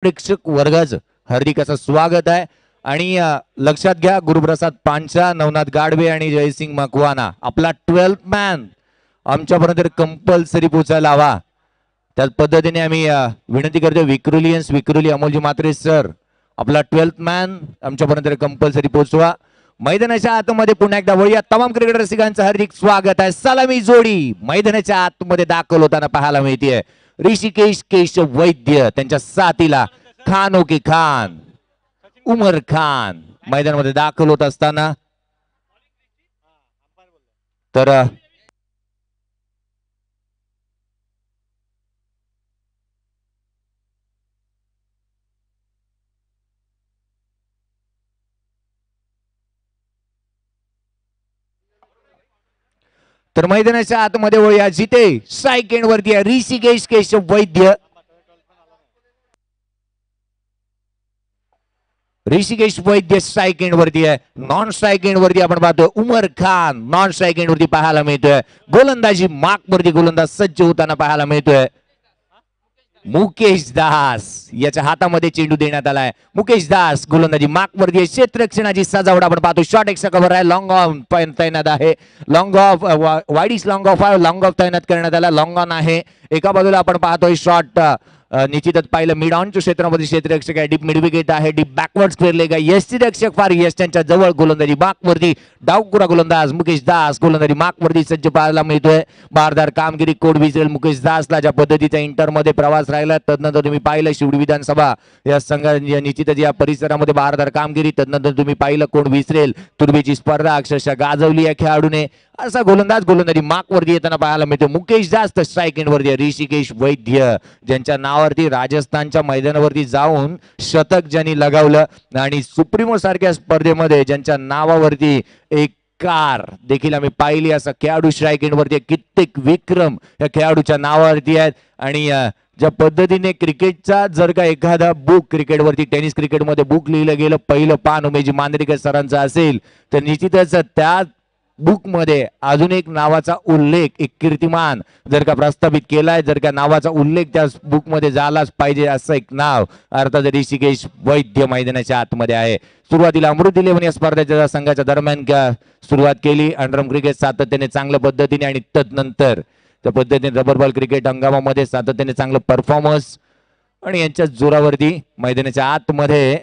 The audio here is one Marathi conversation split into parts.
प्रेक्षक वर्गाचं हार्दिक असं स्वागत आहे आणि लक्षात घ्या गुरुप्रसाद पांचा, नवनाथ गाडवे आणि जयसिंग मकवाना आपला 12th मॅन आमच्यापर्यंत कंपल्सरी पोचायला हवा. त्याच पद्धतीने आम्ही विनंती करतो विक्रोली अमोलजी मात्रे सर आपला 12th मॅन आमच्यापर्यंत कंपल्सरी पोहोचवा. मैदानाच्या आतमध्ये पुन्हा एकदा वळूया. तमाम क्रिकेट रसिकांचं हार्दिक स्वागत आहे. सलामी जोडी मैदानाच्या आतमध्ये दाखल होताना पाहायला मिळते. ऋषिकेश केशव वैद्य त्यांच्या साथीला खानो के खान उमर खान मैदानामध्ये दाखल होत असताना तर मैदानाच्या आतमध्ये वळूया जिथे स्ट्राईक एंड वरती आहे ऋषिकेश केशव वैद्य. ऋषिकेश वैद्य स्ट्राईक एंड वरती आहे. नॉन स्ट्राईक एंड वरती आपण पाहतोय Umar Khan non strike end वरती पाहायला मिळतोय. गोलंदाजी मार्क वरती गोलंदाज सज्ज होताना पाहायला मिळतोय. मुकेश दास याच्या हातामध्ये चेंडू देण्यात आलाय. मुकेश दास गोलंदाजी मार्क वरती क्षेत्ररक्षणाची सजावट आपण पाहतो. शॉर्ट एक्स्ट्रा कव्हर आहे. लॉंग ऑन तैनात आहे. Long of wide long of आहे. लॉंग ऑफ तैनात करण्यात आला. लॉंग ऑन आहे. एका बाजूला आपण पाहतोय शॉर्ट निश्चितच पाहिलं मिड ऑनच्या क्षेत्रामध्ये क्षेत्ररक्षक आहे. डीप मिड विकेट आहे. डीप बॅकवर्ड स्क्वेअर लेग आहे. यष्टी रक्षक फार यश त्यांच्या जवळ गोलंदाजी मार्क वरती डावकुरा गोलंदाज मुकेश दास गोलंदाजी मार्क वरती सज्ज पाहायला मिळतोय. भारदार कामगिरी कोड विजरेल मुकेश दासला ज्या पद्धतीचा इंटरमध्ये प्रवास राहिला तदनंतर तुम्ही पाहिलं शिवडी विधानसभा या संघ निश्चितच या परिसरामध्ये भारदार कामगिरी तदनंतर तुम्ही पाहिलं कोण विसरेल तुर्बीची स्पर्धा अक्षरशः गाजवली या खेळाडूने. असा गोलंदाजी मार्क वरती येताना पाहायला मिळतो. मुकेश दास स्ट्राईक एंड वरती ऋषिकेश वैद्य ज्यांच्या नावावरती राजस्थानच्या मैदानावरती जाऊन शतक ज्यांनी लगावलं आणि सुप्रीमो सारख्या स्पर्धेमध्ये ज्यांच्या नावावरती एक कार देखील आम्ही पाहिली. असा खेळाडू स्ट्राईक एंड वरती कित्येक विक्रम या खेळाडूच्या नावावरती आहेत. आणि ज्या पद्धतीने क्रिकेटचा जर का एखादा बुक क्रिकेटवरती टेनिस क्रिकेटमध्ये बुक लिहिलं गेलं पहिलं पान उमेशजी मांजरेकर सरांचं असेल तर निश्चितच त्या बुक मध्ये अजून एक नावाचा उल्लेख एक कीर्तिमान जर का प्रस्थापित केलाय जर का नावाचा उल्लेख त्या बुक मध्ये झालाच पाहिजे असं एक नाव अर्थात ऋषिकेश वैद्य मैदानाच्या आतमध्ये आहे. सुरुवातीला अमृत 11 या स्पर्धेच्या संघाच्या दरम्यान सुरुवात केली. अंडरम क्रिकेट सातत्याने चांगल्या पद्धतीने आणि तदनंतर त्या पद्धतीने रबर बॉल क्रिकेट हंगामामध्ये सातत्याने चांगलं परफॉर्मन्स आणि यांच्या जोरावरती मैदानाच्या आतमध्ये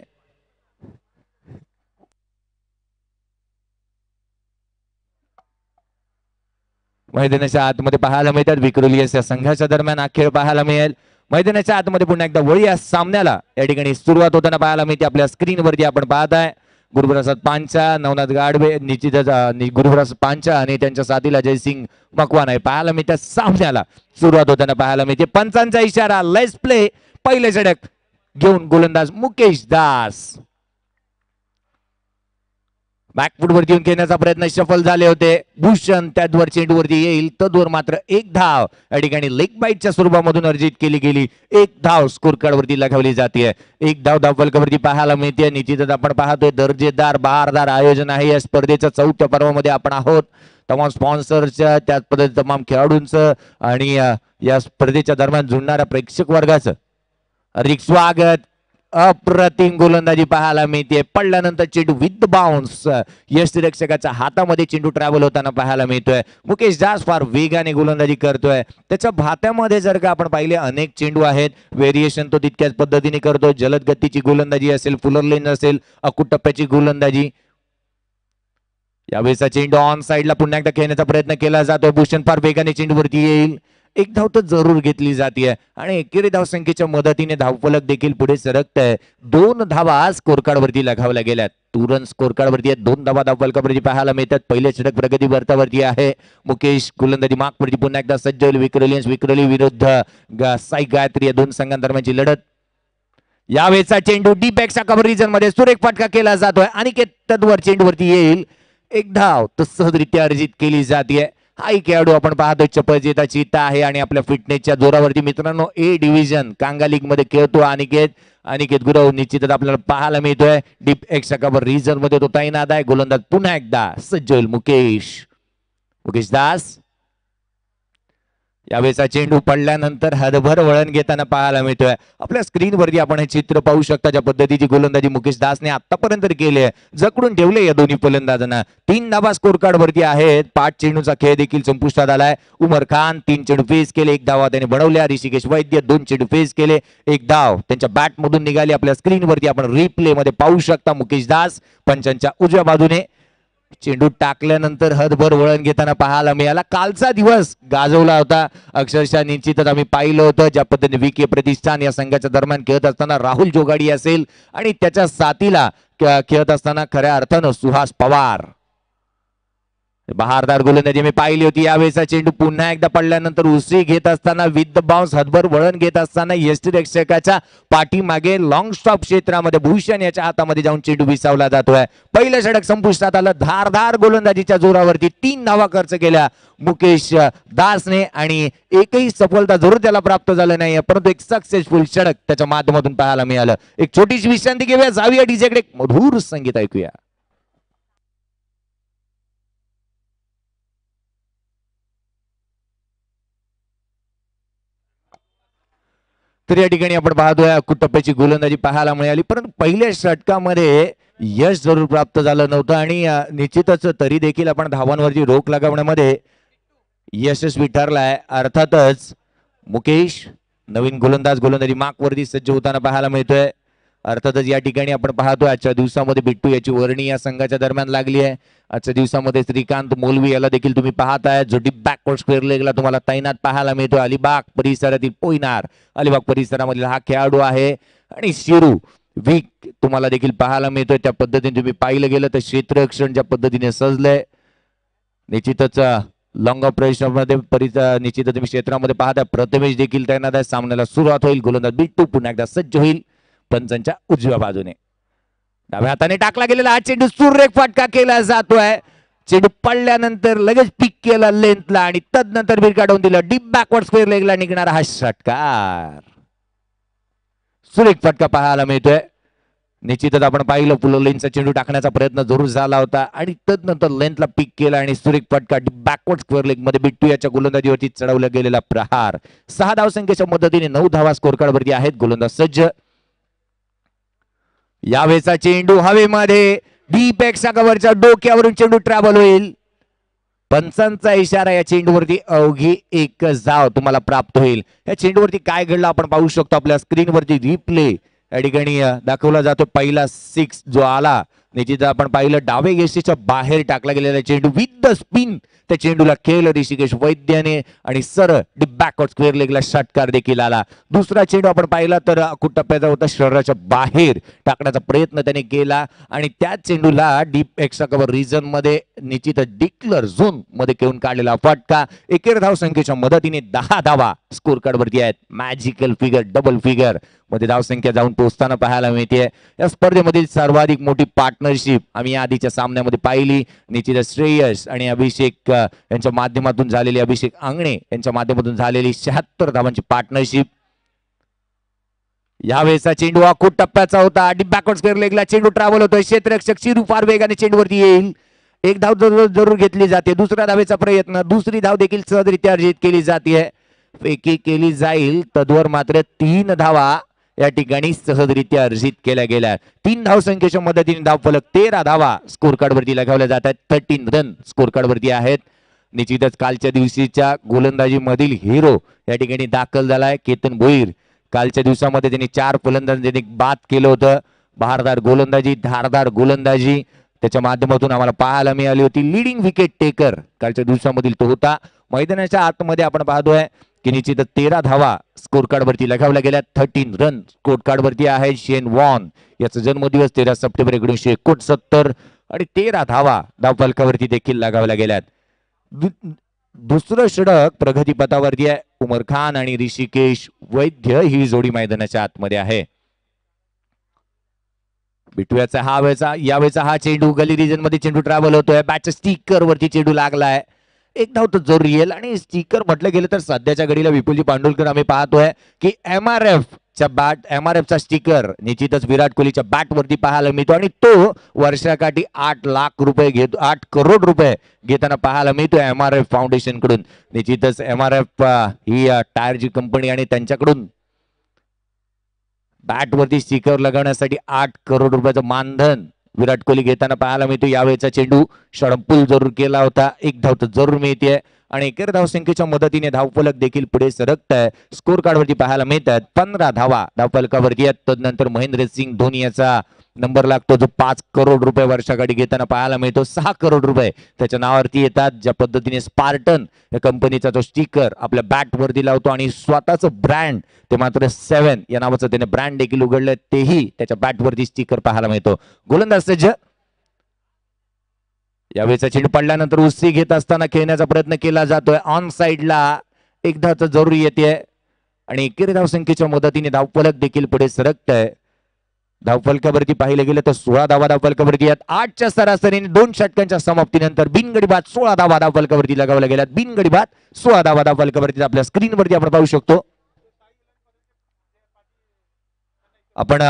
मैदानाच्या आतमध्ये पाहायला मिळतात. विक्रोली या संघाच्या दरम्यान हा खेळ पाहायला मिळेल. मैदानाच्या आतमध्ये पुन्हा एकदा वळी या सामन्याला या ठिकाणी सुरुवात होताना पाहायला मिळते. आपल्या स्क्रीनवरती आपण पाहताय गुरुप्रसाद पांचा नवनाथ गाडवे निश्चितच गुरुप्रसाद पांचा आणि त्यांच्या साथीला जयसिंग मकवाना आहे पाहायला मिळतात. सामन्याला सुरुवात होताना पाहायला मिळते. पंचांचा इशारा लेट्स प्ले. पहिले षटक घेऊन गोलंदाज मुकेश दास बॅकफुट वरती येऊन खेळण्याचा प्रयत्न सफल झाले होते. भूषण त्याद्वार चेंडूवरती येईल तद्वर मात्र एक धाव या ठिकाणी लेग बाईटच्या स्वरूपामधून अर्जित केली गेली. एक धाव स्कोर कार्ड वरती लगावली जाते. एक धाव धावफलकावरती पाहायला मिळते. निश्चितच आपण पाहतोय दर्जेदार बहारदार आयोजन आहे. या स्पर्धेच्या 4थ्या पर्वामध्ये आपण आहोत. तमाम स्पॉन्सरच्या त्याच पद्धती तमाम खेळाडूंचं आणि या स्पर्धेच्या दरम्यान जुळणाऱ्या प्रेक्षक वर्गाचं हार्दिक स्वागत. अप्रतिम गोलंदाजी पाहायला मिळते. पडल्यानंतर चेंडू विथ बाउन्स यष्टीरक्षकाच्या हातामध्ये चेंडू ट्रॅव्हल होताना पाहायला मिळतोय. मुकेश दास फार वेगाने गोलंदाजी करतोय. त्याच्या भात्यामध्ये जर का आपण पाहिले अनेक चेंडू आहेत. व्हेरिएशन तो तितक्याच पद्धतीने करतो. जलद गतीची गोलंदाजी असेल फुलर लेन असेल अकूट टप्प्याची गोलंदाजी. यावेळेचा चेंडू ऑन साइडला पुन्हा एकदा खेळण्याचा प्रयत्न केला जातोय. भूषण फार वेगाने चेंडूवरती येईल. एक धाव तर जरूर घेतली जाते आणि एकेरी धावसंख्येच्या मदतीने धावफलक देखील पुढे सरकत आहे. 2 धावा स्कोर कार्ड वरती लगावल्या गेल्यात. तुरंत स्कोर कार्ड वरती 2 धावा धावफलकावरती पाहायला मिळतात. पहिले षटक प्रगती वर्तावरती आहे. मुकेश गोलंदाजी मार्क वरती पुन्हा एकदा सज्ज होईल. विक्रोली विरुद्ध साई गायत्री या 2 संघांदरम्यानची लढत. यावेळेचा चेंडू डीप एक्स्ट्रा कव्हर रिजन मध्ये सुरेख फटका केला जातोय आणि तद्वर चेंडूवरती येईल. एक धाव तर सहजरित्या अर्जित केली जाते. हा खेळाडू आपण पाहतोय चपळजेता चिता आहे आणि आपल्या फिटनेसच्या जोरावरती मित्रांनो ए डिव्हिजन कांगा लीग मध्ये खेळतो. अनिकेत गुरव निश्चितच आपल्याला पाहायला मिळतोय. डीप एक्स्ट्रा कव्हर रिजन मध्ये तो तैनात आहे. गोलंदाज पुन्हा एकदा सज्ज होईल मुकेश दास. यावेळेचा चेंडू पडल्यानंतर हातभर वळण घेताना पाहायला मिळतोय. आपल्या स्क्रीनवरती आपण हे चित्र पाहू शकता, ज्या पद्धतीची गोलंदाजी मुकेश दासने आतापर्यंत केली आहे. जकडून ठेवले या दोन्ही फलंदाजांना. 3 धाबा स्कोर कार्ड वरती आहेत. 5 चेंडूचा खेळ देखील संपुष्टात आलाय. उमर खान 3 चेंडू फेस केले, 1 धावा त्याने बनवल्या. ऋषिकेश वैद्य 2 चेंडू फेस केले, 1 धाव त्यांच्या बॅट मधून निघाली. आपल्या स्क्रीनवरती आपण रिप्ले मध्ये पाहू शकता मुकेश दास पंचांच्या उजव्या बाजूने चेंडू टाकल्यानंतर हदभर वळण घेताना पाहायला मिळाला. कालचा दिवस गाजवला होता अक्षरशः. निश्चितच आम्ही पाहिलं होतं ज्या पद्धतीने विके प्रतिष्ठान या संघाच्या दरम्यान खेळत असताना राहुल जोगाडी असेल आणि त्याच्या साथीला खेळत असताना खऱ्या अर्थानं सुहास पवार, बहारदार गोलंदाजी मी पाहिली होती. यावेळेचा चेंडू पुन्हा एकदा पडल्यानंतर उसळी घेत असताना विथ द बाउन्स हदभर वळण घेत असताना यष्टिरक्षकाच्या पाठीमागे लॉंग स्टॉप क्षेत्रामध्ये भूषण याच्या हातामध्ये जाऊन चेंडू विसावला जातोय. पहिलं षटक संपुष्टात आलं. धारदार गोलंदाजीच्या जोरावरती 3 धावा खर्च केल्या मुकेश दासने आणि एकही सफलता जरूर त्याला प्राप्त झालं नाही, परंतु एक सक्सेसफुल षटक त्याच्या माध्यमातून पाहायला मिळालं. एक छोटीशी विश्रांती घेऊया, जाऊया डीजेकडे, मधुर संगीत ऐकूया. तर या ठिकाणी आपण पाहतोय अकुट टप्प्याची गोलंदाजी पाहायला मिळाली, परंतु पहिल्या षटकामध्ये यश जरूर प्राप्त झालं नव्हतं आणि निश्चितच तरी देखील आपण धावांवरची रोख लगावण्यामध्ये यशस्वी ठरलाय. अर्थातच मुकेश नवीन गोलंदाजी मार्कवरती सज्ज होताना पाहायला मिळतोय. अर्थातच या ठिकाणी आपण पाहतोय आजच्या दिवसामध्ये बिट्टू याची वर्णी या संघाच्या दरम्यान लागली आहे. आजच्या दिवसामध्ये श्रीकांत मोलवी याला देखील तुम्ही पाहताय, जो डीप बॅकवर्ड स्क्वेअर लेगला तुम्हाला तैनात पाहायला मिळतो. अलिबाग परिसरातील पोईनार, अलिबाग परिसरामधील हा खेळाडू आहे आणि शिरू वीक तुम्हाला देखील पाहायला मिळतोय. त्या पद्धतीने तुम्ही पाहिलं गेलं तर क्षेत्ररक्षण ज्या पद्धतीने सजलंय, निश्चितच लॉंग ऑपरेशन मध्ये निश्चितच तुम्ही क्षेत्रामध्ये पाहता. प्रथमेश देखील तैनात आहे. सामन्याला सुरुवात होईल. गोलंदाज बिट्टू पुन्हा एकदा सज्ज होईल पंचांच्या उजव्या बाजूने. डाव्या हाताने टाकला गेलेला हा चेंडू सुरेख फटका केला जातोय. चेंडू पडल्यानंतर लगेच पिक केला लेंथला आणि तदनंतर बीर काढून दिलं. डीप बॅकवर्ड स्क्वेअर लेगला निघणारा हा षटकार, सुरेख फटका पाहायला मिळतोय. निश्चितच आपण पाहिलं पुलो लेनचा चेंडू टाकण्याचा प्रयत्न जरूर झाला होता आणि तदनंतर लेंथला पिक केला आणि सुरेख फटका बॅकवर्ड स्क्वेअर लेग मध्ये बिट्टू याच्या गोलंदाजीवरती चढवला गेलेला प्रहार. 6 धावसंख्येच्या मदतीने 9 धावा स्कोर कार्ड वरती आहेत. गोलंदाज सज्ज. यावेळेचा चेंडू हवेमध्ये डीप एक्सा कव्हरच्या डोक्यावरून चेंडू ट्रॅव्हल होईल. पंचांचा इशारा, या चेंडूवरती अवघी 1 धाव तुम्हाला प्राप्त होईल. या चेंडूवरती काय घडलं आपण पाहू शकतो. आपल्या स्क्रीनवरती रिप्ले या ठिकाणी दाखवला जातो. पहिला 6 जो आला, निश्चित आपण पाहिलं डावे यष्टीच्या बाहेर टाकला गेलेला चेंडू विथ द स्पिन त्या चेंडूला खेळलं ऋषिकेश वैद्याने आणि सरळ डीप बॅकवर्ड स्क्वेअर लेगला षटकार देखील आला. दुसरा चेंडू आपण पाहिला तर अकुट टप्प्याचा होता, शरीराच्या बाहेर टाकण्याचा प्रयत्न त्याने केला आणि त्या चेंडूला डीप एक्स्ट्रा कव्हर रिजन मध्ये निश्चितच डिक्लर झोन मध्ये घेऊन काढलेला फटका. एकेर धाव संख्येच्या मदतीने 10 धावा स्कोर कार्ड वरती आहेत. मॅजिकल फिगर, डबल फिगर मध्ये धावसंख्या जाऊन पोहोचताना पाहायला मिळते. या स्पर्धेमधील सर्वाधिक मोठी पार्टनरशिप आम्ही आधीच्या सामन्यामध्ये पाहिली. निश्चितच श्रेयस आणि अभिषेक यांच्या माध्यमातून झालेली, अभिषेक अंगणे यांच्या माध्यमातून झालेली 76 धावांची पार्टनरशिप. यावेळेचा चेंडू अकुट टप्प्याचा होता. डीप बॅकवर्ड स्क्वेअर लेगला चेंडू ट्रॅव्हल होतोय. क्षेत्ररक्षक शिरू फार वेगाने चेंडूवरती येईल. 1 धाव जरूर घेतली जाते. दुसऱ्या धावेचा प्रयत्न, दुसरी धाव देखील सहजरित्या अर्जित केली जाते. फेकी केली जाईल, तद्वर मात्र 3 धावा या ठिकाणी सहजरित्या अर्जित केल्या गेल्या. 3 धाव संख्येच्या मदतीने धाव फलक 13 धावा स्कोर कार्ड वरती लगावल्या जातात. 13 रन स्कोर कार्ड वरती आहेत. निश्चितच कालच्या दिवशीच्या गोलंदाजी मधील हिरो या ठिकाणी दाखल झालाय केतन भोईर. कालच्या दिवसामध्ये त्यांनी 4 फलंदाजांनी बाद केलं होतं. बहारदार गोलंदाजी, धारदार गोलंदाजी त्याच्या माध्यमातून आम्हाला पाहायला मिळाली होती. लीडिंग विकेट टेकर कालच्या दिवसामधील तो होता. मैदानाच्या आतमध्ये आपण पाहतोय की निश्चित 13 धावा स्कोर कार्ड वरती लगावल्या गेल्या. 13 रन स्कोर कार्ड वरती आहे. शेन वॉन याचा जन्मदिवस 13 सप्टेंबर 1969 आणि 13 धावा धावफलकावरती देखील लगावल्या गेल्यात. दुसरं षटक प्रगतीपथावरती आहे. उमर खान आणि ऋषिकेश वैद्य ही जोडी मैदानाच्या आतमध्ये आहे. यावेळेचा हा चेंडू गली रिजन मध्ये चेंडू ट्रॅव्हल होतोय. बॅटच्या स्टिकर वरती चेंडू लागलाय. एक धाव तर जरूर येईल. आणि स्टिकर म्हटलं गेलं तर सध्याच्या घडीला विपुलजी पांडुलकर आम्ही पाहतोय की MRF चा स्टिकर निश्चितच विराट कोहलीच्या बॅट वरती पाहायला मिळतो आणि तो वर्षाकाठी 8 लाख रुपये घेतो, 8 करोड रुपये घेताना पाहायला मिळतो MRF फाउंडेशन कडून. निश्चितच MRF ही टायरची कंपनी आणि त्यांच्याकडून बॅट वरती स्टिकर लगावण्यासाठी 8 करोड रुपयाचं मानधन विराट कोहली घेताना पाहायला मिळतो. यावेळेचा चेंडू षडपूल जरूर केला होता, एक धाव तर जरूर मिळते आणि एकेर धावसंख्येच्या मदतीने धावफलक देखील पुढे सरकत आहे. स्कोर कार्ड वरती पाहायला मिळतात 15 धावा धावफलकावरती आहेत. तदनंतर महेंद्रसिंग धोनी याचा नंबर लागतो जो 5 करोड रुपये वर्षाकाठी घेताना पाहायला मिळतो. 6 करोड रुपये त्याच्या नावावरती येतात. ज्या पद्धतीने स्पार्टन या कंपनीचा जो स्टिकर आपल्या बॅट वरती लावतो आणि स्वतःचं ब्रँड ते मात्र 7 या नावाचं त्याने ब्रँड देखील उघडलं, तेही त्याच्या बॅट वरती स्टिकर पाहायला मिळतो. गोलंदाज सज्ज. यावेळेचा चेंडू पडल्यानंतर उसळी घेत असताना खेळण्याचा प्रयत्न केला जातोय. ऑन साइडला एकदा तर जरूर येते आणि एकेरी धावसंख्येच्या मदतीने धावफलक देखील पुढे सरकत आहे. धावफलकावरती पाहिलं गेलं तर 16 धावा धावफलकावरती आहेत. 8च्या सरासरीने 2 षटकांच्या समाप्तीनंतर बिनगडी बाद 16 धावा धावफलकावरती लगावल्या गेल्यात. बिनगडी बाद 16 धावा धावफलकावरती आपल्या स्क्रीनवरती आपण पाहू शकतो. आपण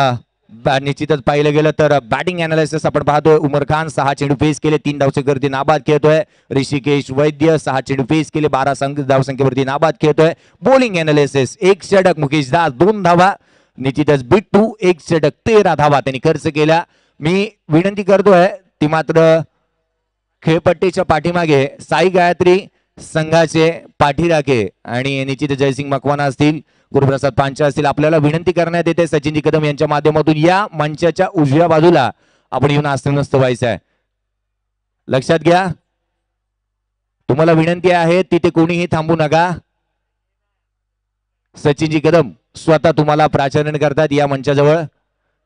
निश्चितच पाहिलं गेलं तर बॅटिंग अनालिसिस आपण पाहतोय. उमर खान 6 चेंडू फेस केले, 3 धावसंख्येवरती नाबाद खेळतोय. ऋषिकेश वैद्य 6 चेंडू फेस केले, 12 धावसंख्येवरती नाबाद खेळतोय. बॉलिंग अनालिसिस 1 षटक मुकेश दास 2 धावा. निश्चितच बिट्टू 1 षटक 13 धावा त्यांनी खर्च केल्या. मी विनंती करतोय ती मात्र खेळपट्टीच्या पाठीमागे साई गायत्री संघाचे पाठीराखे आणि निश्चित जयसिंग मकवाना असतील, गुरुप्रसाद पांचा असतील, आपल्याला विनंती करण्यात येते सचिनजी कदम यांच्या माध्यमातून या मंचाच्या उजव्या बाजूला आपण येऊन आसनस्थ व्हायचं आहे. लक्षात घ्या, तुम्हाला विनंती आहे तिथे कोणीही थांबू नका. सचिनजी कदम स्वतः तुम्हाला प्राचारण करतात या मंचाजवळ,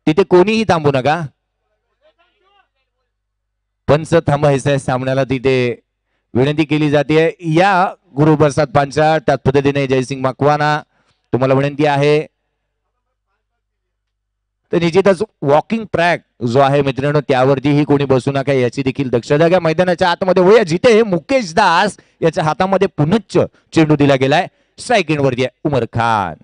तिथे कोणीही थांबू नका. पंच थांबायचं सामन्याला तिथे विनंती केली जाते. या गुरुप्रसाद पांचा, त्याच पद्धतीने जयसिंग मकवाना तुम्हाला विनंती आहे. तर निश्चितच वॉकिंग ट्रॅक जो आहे मित्रांनो त्यावरतीही कोणी बसू नका याची देखील दक्षता घ्या. मैदानाच्या आतमध्ये होया जिथे मुकेश दास याच्या हातामध्ये पुनच्च चेंडू दिला गेलाय. स्ट्राईक एंड वरती आहे उमर खान.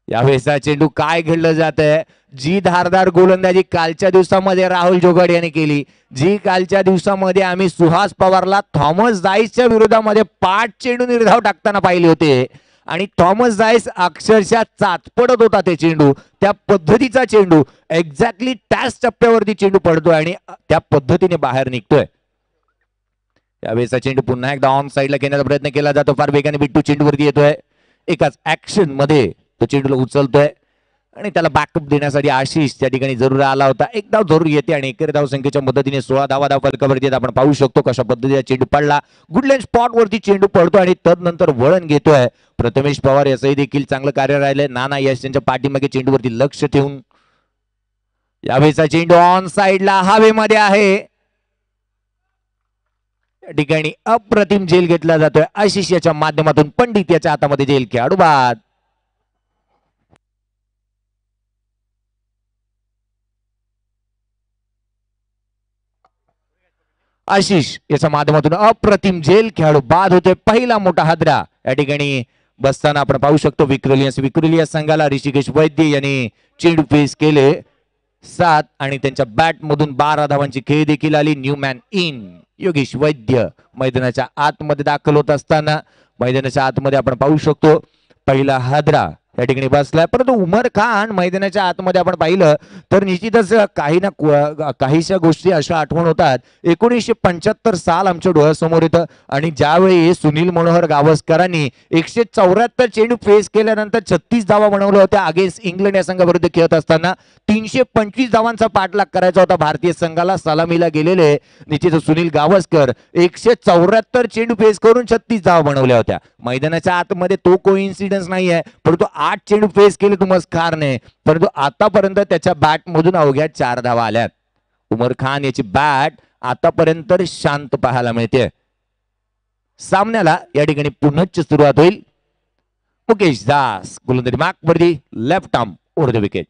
यावेळेचा चेंडू काय घडलं जात आहे, जी धारदार गोलंदाजी कालच्या दिवसामध्ये राहुल जोगड यांनी केली, जी कालच्या दिवसामध्ये आम्ही सुहास पवारला थॉमस जाईसच्या विरोधामध्ये 5 चेंडू निर्धाव टाकताना पाहिले होते आणि थॉमस जाईस अक्षरशः चाचपडत होता ते चेंडू, त्या पद्धतीचा चेंडू एक्झॅक्टली त्याच टप्प्यावरती चेंडू पडतोय आणि त्या पद्धतीने बाहेर निघतोय. यावेळेचा चेंडू पुन्हा एकदा ऑन साइडला घेण्याचा प्रयत्न केला जातो. फार वेगाने बिट्टू चेंडूवरती येतोय. एकाच ऍक्शन मध्ये तो चेंडूला उचलतोय आणि त्याला बॅकअप देण्यासाठी आशिष त्या ठिकाणी जरूर आला होता. एक धाव जरूर येते आणि एकेरी धाव संख्येच्या मदतीने 16 धावा धावफलकावरती आपण पाहू शकतो कशा पद्धतीने चेंडू पडला. गुडलँड स्पॉट वरती चेंडू पडतो आणि तदनंतर वळण घेतोय प्रथमेश पवार. याचंही देखील चांगलं कार्य राहिलंय. नाना यश यांच्या पाठीमागे चेंडूवरती लक्ष ठेवून यावेळेचा चेंडू ऑन साइडला हवेमध्ये आहे. या ठिकाणी अप्रतिम झेल घेतला जातोय आशिष याच्या माध्यमातून. पंडित याच्या हातामध्ये झेल, खेळाडू बाद. आशिष याच्या माध्यमातून अप्रतिम झेल, खेळाडू बाद होते. पहिला मोठा हादरा या ठिकाणी बसताना आपण पाहू शकतो. विक्रोलियस संघाला ऋषिकेश वैद्य यांनी चेंडू फेस केले 7 आणि त्यांच्या बॅट मधून 12 धावांची खेळी देखील आली. न्यू मॅन इन योगेश वैद्य मैदानाच्या आतमध्ये दाखल होत असताना मैदानाच्या आतमध्ये आपण पाहू शकतो पहिला हादरा या ठिकाणी बसलाय. परंतु उमर खान मैदानाच्या आतमध्ये आपण पाहिलं तर निश्चितच काहीशा गोष्टी अशा आठवण होतात. 1975 साल आमच्या डोळ्यासमोर येतं आणि ज्यावेळी सुनील मनोहर गावस्करांनी 174 चेंडू फेस केल्यानंतर 36 धावा बनवल्या होत्या अगेन्स्ट इंग्लंड या संघाविरुद्ध खेळत असताना. 325 धावांचा पाठलाग करायचा होता भारतीय संघाला. सलामीला गेलेले निश्चित सुनील गावस्कर 174 चेंडू फेस करून 36 धावा बनवल्या होत्या. मैदानाच्या आतमध्ये तो कोइन्सिडन्स नाहीये, परंतु 8 चेंडू फेस केले उमर खानने, परंतु आतापर्यंत त्याच्या बॅट मधून अवघ्या 4 धावा आल्यात. उमर खान याची बॅट आतापर्यंत शांत पाहायला मिळते. सामन्याला या ठिकाणी पुनश्च सुरुवात होईल. मुकेश दास गोलंदाजी मार्कवरती, left arm over the wicket.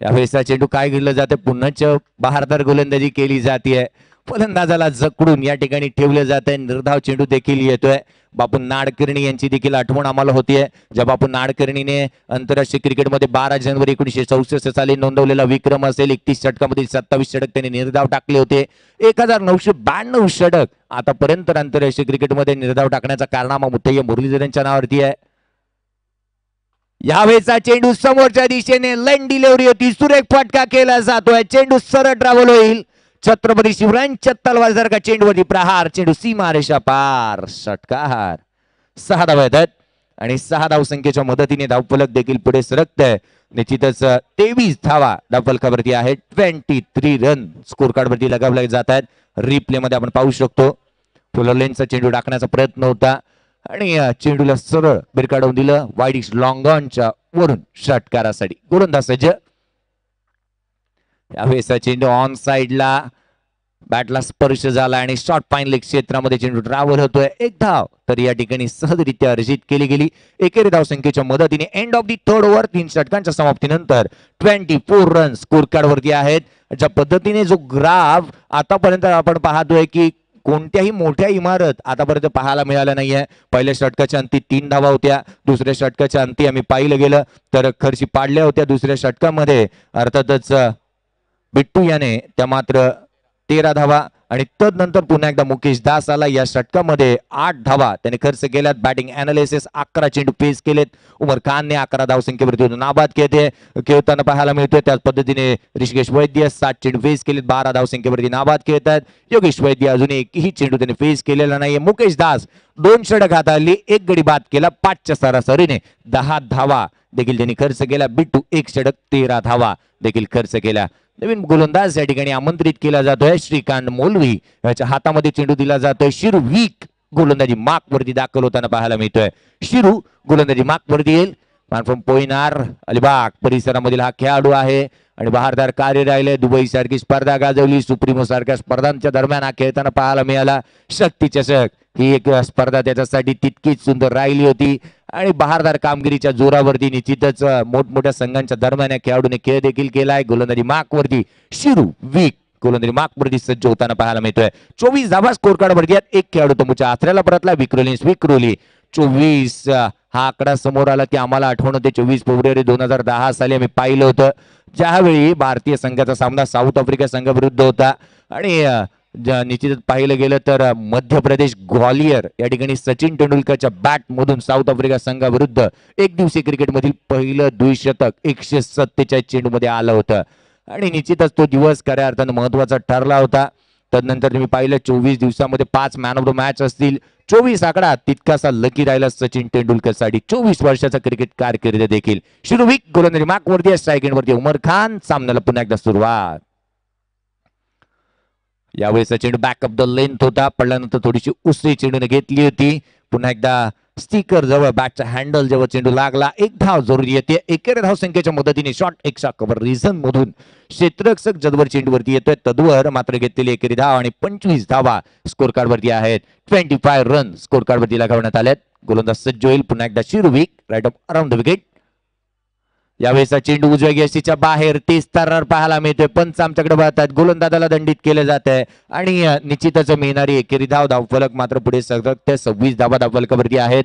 यावेळेचा चेंडू काय घडलं जाते, पुन्हाच बहारदार गोलंदाजी केली जाते. फलंदाजाला जकडून या ठिकाणी ठेवले जात आहे. निर्धाव चेंडू देखील येतोय. बापू नाडकर्णी यांची देखील आठवण आम्हाला होतीये. ज्या बापू नाडकर्णीने आंतरराष्ट्रीय क्रिकेटमध्ये 12 जानेवारी 1964 साली नोंदवलेला विक्रम असेल. 31 षटकामधील 27 षटक त्यांनी निर्धाव टाकले होते. 1992 षटक आतापर्यंत आंतरराष्ट्रीय क्रिकेटमध्ये निर्धाव टाकण्याचा कारनामा मुथय्या मुरलीधर यांच्या नावावरती आहे. यावेळेचा चेंडू समोरच्या दिशेने लाईन डिलिव्हरी होती. सुरेख फटका केला जातोय. चेंडू सरळ ट्रॅव्हल होईल. छत्रपती शिवरायांच्या तलवारसारखा चेंडूवरती प्रहार. चेंडू सीमा रेषा पार. षटकार. 6 धावा येतात आणि 6 धावसंख्येच्या मदतीने धावफलक देखील पुढे सरकतंय. निश्चितच 23 धावा धावफलकावरती आहेत. 23 रन स्कोर कार्ड वरती लगावले जात आहेत. रिप्ले मध्ये आपण पाहू शकतो फुलर लेनचा चेंडू टाकण्याचा प्रयत्न होता आणि चेंडूला सरळ बिरकाडून दिलं. वाईडिश लॉंग ऑनच्या वरून षटकारासाठी गोलंदाज सज्ज. यावेळेस चेंडू ऑन साइडला बॅटला स्पर्श झाला आणि शॉर्ट फाईन लेग क्षेत्रामध्ये चेंडू ट्रॅव्हल होतोय. 1 धाव तर या ठिकाणी सहजरित्या अर्जित केली गेली. एकेरी धावसंख्येच्या मदतीने end of the third over 3 षटकांच्या समाप्तीनंतर 24 रन स्कोर कार्ड वरती आहेत. ज्या पद्धतीने जो ग्राफ आतापर्यंत आपण पाहतोय की कोणत्याही मोठ्या इमारत आतापर्यंत पाहायला मिळाल्या नाहीये. पहिल्या षटकाच्या अंती 3 धावा होत्या. दुसऱ्या षटकाच्या अंती आम्ही पाहिलं गेलं तर खर्ची पाडल्या होत्या. दुसऱ्या षटकामध्ये अर्थातच बिट्टू याने त्या मात्र 13 धावा आणि तदनंतर पुन्हा एकदा मुकेश दास आला. या षटकामध्ये 8 धावा त्याने खर्च केल्यात. बॅटिंग अनालिसिस 11 चेंडू फेस केलेत. उमर खानने 11 धावसंख्येवरती नाबाद खेळताना पाहायला मिळतोय. त्याच पद्धतीने ऋषिकेश वैद्य 7 चेंडू फेस केलेत. 12 धावसंख्येवरती नाबाद खेळत आहेत. योगेश वैद्य अजून एकही चेंडू त्याने फेस केलेला नाहीये. मुकेश दास 2 षटक हाताळली, 1 गडी बाद केला. 5च्या सरासरीने 10 धावा देखील त्यांनी खर्च केला. बिट्टू 1 षटक 13 धावा देखील खर्च केला. नवीन गोलंदाज या ठिकाणी आमंत्रित केला जातोय. श्रीकांत मोलवी याच्या हातामध्ये चेंडू दिला जातोय. शिरू वीक गोलंदाजी मार्क वरती दाखल होताना पाहायला मिळतोय. शिरू गोलंदाजी मार्क वरती येईल. फ्रॉम पोईनार अलिबाग परिसरामधील हा खेळाडू आहे आणि बहारदार कार्य राहिले. दुबई सारखी स्पर्धा गाजवली. सुप्रीमो सारख्या स्पर्धांच्या दरम्यान हा खेळताना पाहायला मिळाला. शक्ती चषक ही एक स्पर्धा त्याच्यासाठी तितकीच सुंदर राहिली होती आणि बहारदार कामगिरीच्या जोरावरती निश्चितच मोठमोठ्या संघांच्या दरम्यान या खेळाडूने खेळ देखील केलाय. गोलंदाजी मार्क वरती शिरू वीक गोलंदाजी मार्क वरती सज्ज होताना पाहायला मिळतोय. 24 धावा स्कोर कार्ड वरती आहेत. एक खेळाडू तुमच्या आचऱ्याला परतला. विक्रोली 24 हा आकडा समोर आला की आम्हाला आठवण होते 24 फेब्रुवारी 2010 साली आम्ही पाहिलं होतं ज्यावेळी भारतीय संघाचा सामना साऊथ आफ्रिका संघाविरुद्ध होता आणि निश्चितच पाहिलं गेलं तर मध्य प्रदेश ग्वालियर या ठिकाणी सचिन तेंडुलकरच्या बॅट मधून साऊथ आफ्रिका संघाविरुद्ध एक दिवसीय क्रिकेट मधील पहिलं द्विशतक 147 चेंडू मध्ये आलं होतं आणि निश्चितच तो दिवस खऱ्या अर्थानं महत्वाचा ठरला होता. तदनंतर तुम्ही पाहिलं 24 दिवसामध्ये 5 मॅन ऑफ द मॅच असतील. 24 आकडा तितकासा लकी राहिला सचिन तेंडुलकर साठी. 24 वर्षाचा क्रिकेट कारकीर्द देखील. शिरुविक गोलंदाजी मार्क वरती, स्ट्राईक एंड वरती उमर खान. सामन्याला पुन्हा एकदा सुरुवात. यावेळेस चेंडू बॅक ऑफ द लेंथ होता. पडल्यानंतर थोडीशी उसळी चेंडूने घेतली होती. पुन्हा एकदा स्टिकर जवळ बॅटचा हँडल जेव्हा चेंडू लागला. 1 धाव जरुरी येते. एकेरी धाव संख्येच्या मदतीने शॉट एक्स्ट्रा कव्हर रिझन मधून क्षेत्ररक्षक जदवर चेंडूवरती येतोय. तद्वर मात्र घेतलेली एकेरी धाव आणि 25 धावा स्कोर कार्ड वरती आहेत. 25 रन स्कोर कार्ड वरती लगावण्यात आलेत. गोलंदाज सज्ज होईल. पुन्हा एकदा शिरुविक right off around the wicket. यावेळेचा चेंडू उजव्या गेस्टीच्या बाहेर 30 तारावर पाहायला मिळतोय. पंच आमच्याकडे पाहतात. गोलंदाजाला दंडित केले जात आहे आणि निश्चितच मिळणारी एकेरी धाव धावफलक मात्र पुढे सरकते. 26 धावा धावफलकावरती आहेत.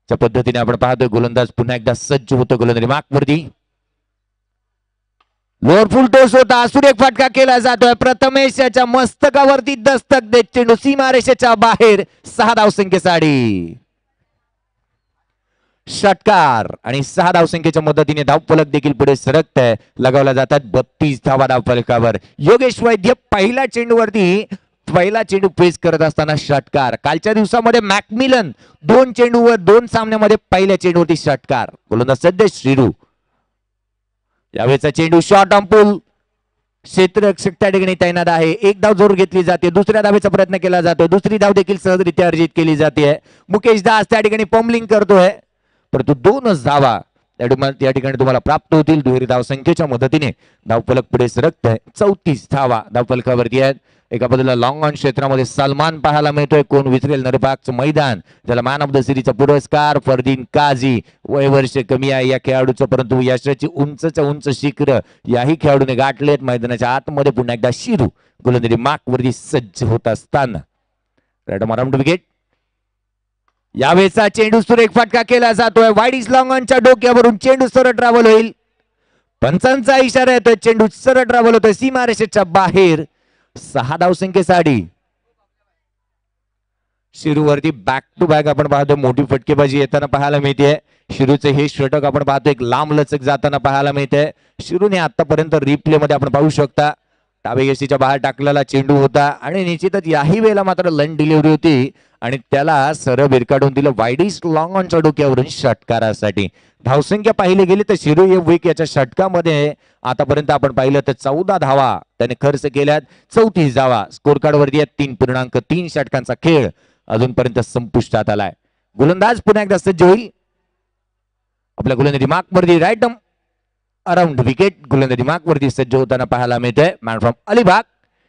त्या पद्धतीने आपण पाहतोय गोलंदाज पुन्हा एकदा सज्ज होतो गोलंदाजी मार्क वरती. लोअर फुल टोस होता. सुरेख फटका केला जातोय. प्रथमेश याच्या मस्तकावरती दस्तक देत चेंडू सीमारेषेच्या बाहेर. 6 धावसंख्येसाठी षटकार आणि 6 धावसंख्येच्या मदतीने धावफलक देखील पुढे सरकत आहे. लगावल्या जातात 32 धावा धावफलकावर. योगेश वैद्य पहिल्या चेंडू फेस करत असताना षटकार. कालच्या दिवसामध्ये मॅकमिलन 2 चेंडूवर 2 सामन्यामध्ये पहिल्या चेंडूवरती षटकार. गोलंदाज सध्या श्रीरू. यावेळेचा चेंडू शॉर्ट ऑन पुल. क्षेत्ररक्षक त्या ठिकाणी तैनात आहे. 1 धाव जोर घेतली जाते. दुसऱ्या धावेचा प्रयत्न केला जातो. दुसरी धाव देखील सहजरित्या अर्जित केली जाते. मुकेश दास त्या ठिकाणी पम्बलिंग करतोय परंतु 2च धावा या ठिकाणी तुम्हाला प्राप्त होतील. दुहेरी धावसंख्येच्या मदतीने धावफलक पुढे सरकत आहे. 34 धावा धावफलकावरती आहेत. एका बाजूला लॉंग ऑन क्षेत्रामध्ये सलमान पाहायला मिळतोय. कोण विसरेल नरपाकचं मैदान, ज्याला मॅन ऑफ द सिरीजचा पुरस्कार. फरदीन काझी, वय वर्ष कमी आहे या खेळाडूचं, परंतु यशाची उंचच्या उंच शिखर याही खेळाडूने गाठलेत. मैदानाच्या आतमध्ये पुन्हा एकदा शिरू गोलंदाजी मार्कवरती सज्ज होत असताना राईट अराउंड विकेट. यावेळेचा चेंडू सुरेख फटका केला जातोय. वाईड लॉंग ऑनच्या डोक्यावरून चेंडू सरळ ट्रॅव्हल होईल. पंचांचा इशारा येतोय. चेंडू सरळ ट्रॅव्हल होतोय सीमारेषेच्या बाहेर. 6 धावसंख्येसाठी शिरूवरती बॅक टू बॅक आपण पाहतोय मोठी फटकेबाजी येताना पाहायला मिळते. शिरूचे हे षटक आपण पाहतोय एक लांब लचक जाताना पाहायला मिळते. शिरूने आतापर्यंत रिप्ले मध्ये आपण पाहू शकता डावे यष्टीच्या बाहेर टाकलेला चेंडू होता आणि निश्चितच याही वेळेला मात्र लन डिलिव्हरी होती आणि त्याला सरळ भिरकाढून दिलं वाईडिश लॉंग ऑनच्या डोक्यावरून षटकारासाठी. धावसंख्या पाहिली गेली तर शिरू विक याच्या षटकामध्ये आतापर्यंत आपण पाहिलं तर 14 धावा त्याने खर्च केल्यात. 34 धावा स्कोर कार्ड वरती आहेत. 3.3 षटकांचा खेळ अजूनपर्यंत संपुष्टात आलाय. गोलंदाज पुन्हा एकदा सज्ज होईल. आपल्या गोलंदाजी मार्क वरती राईट अराउंड विकेट. गोलंदाजी मार्क वरती सज्ज होताना पाहायला मिळतोय मॅन फ्रॉम अलिबाग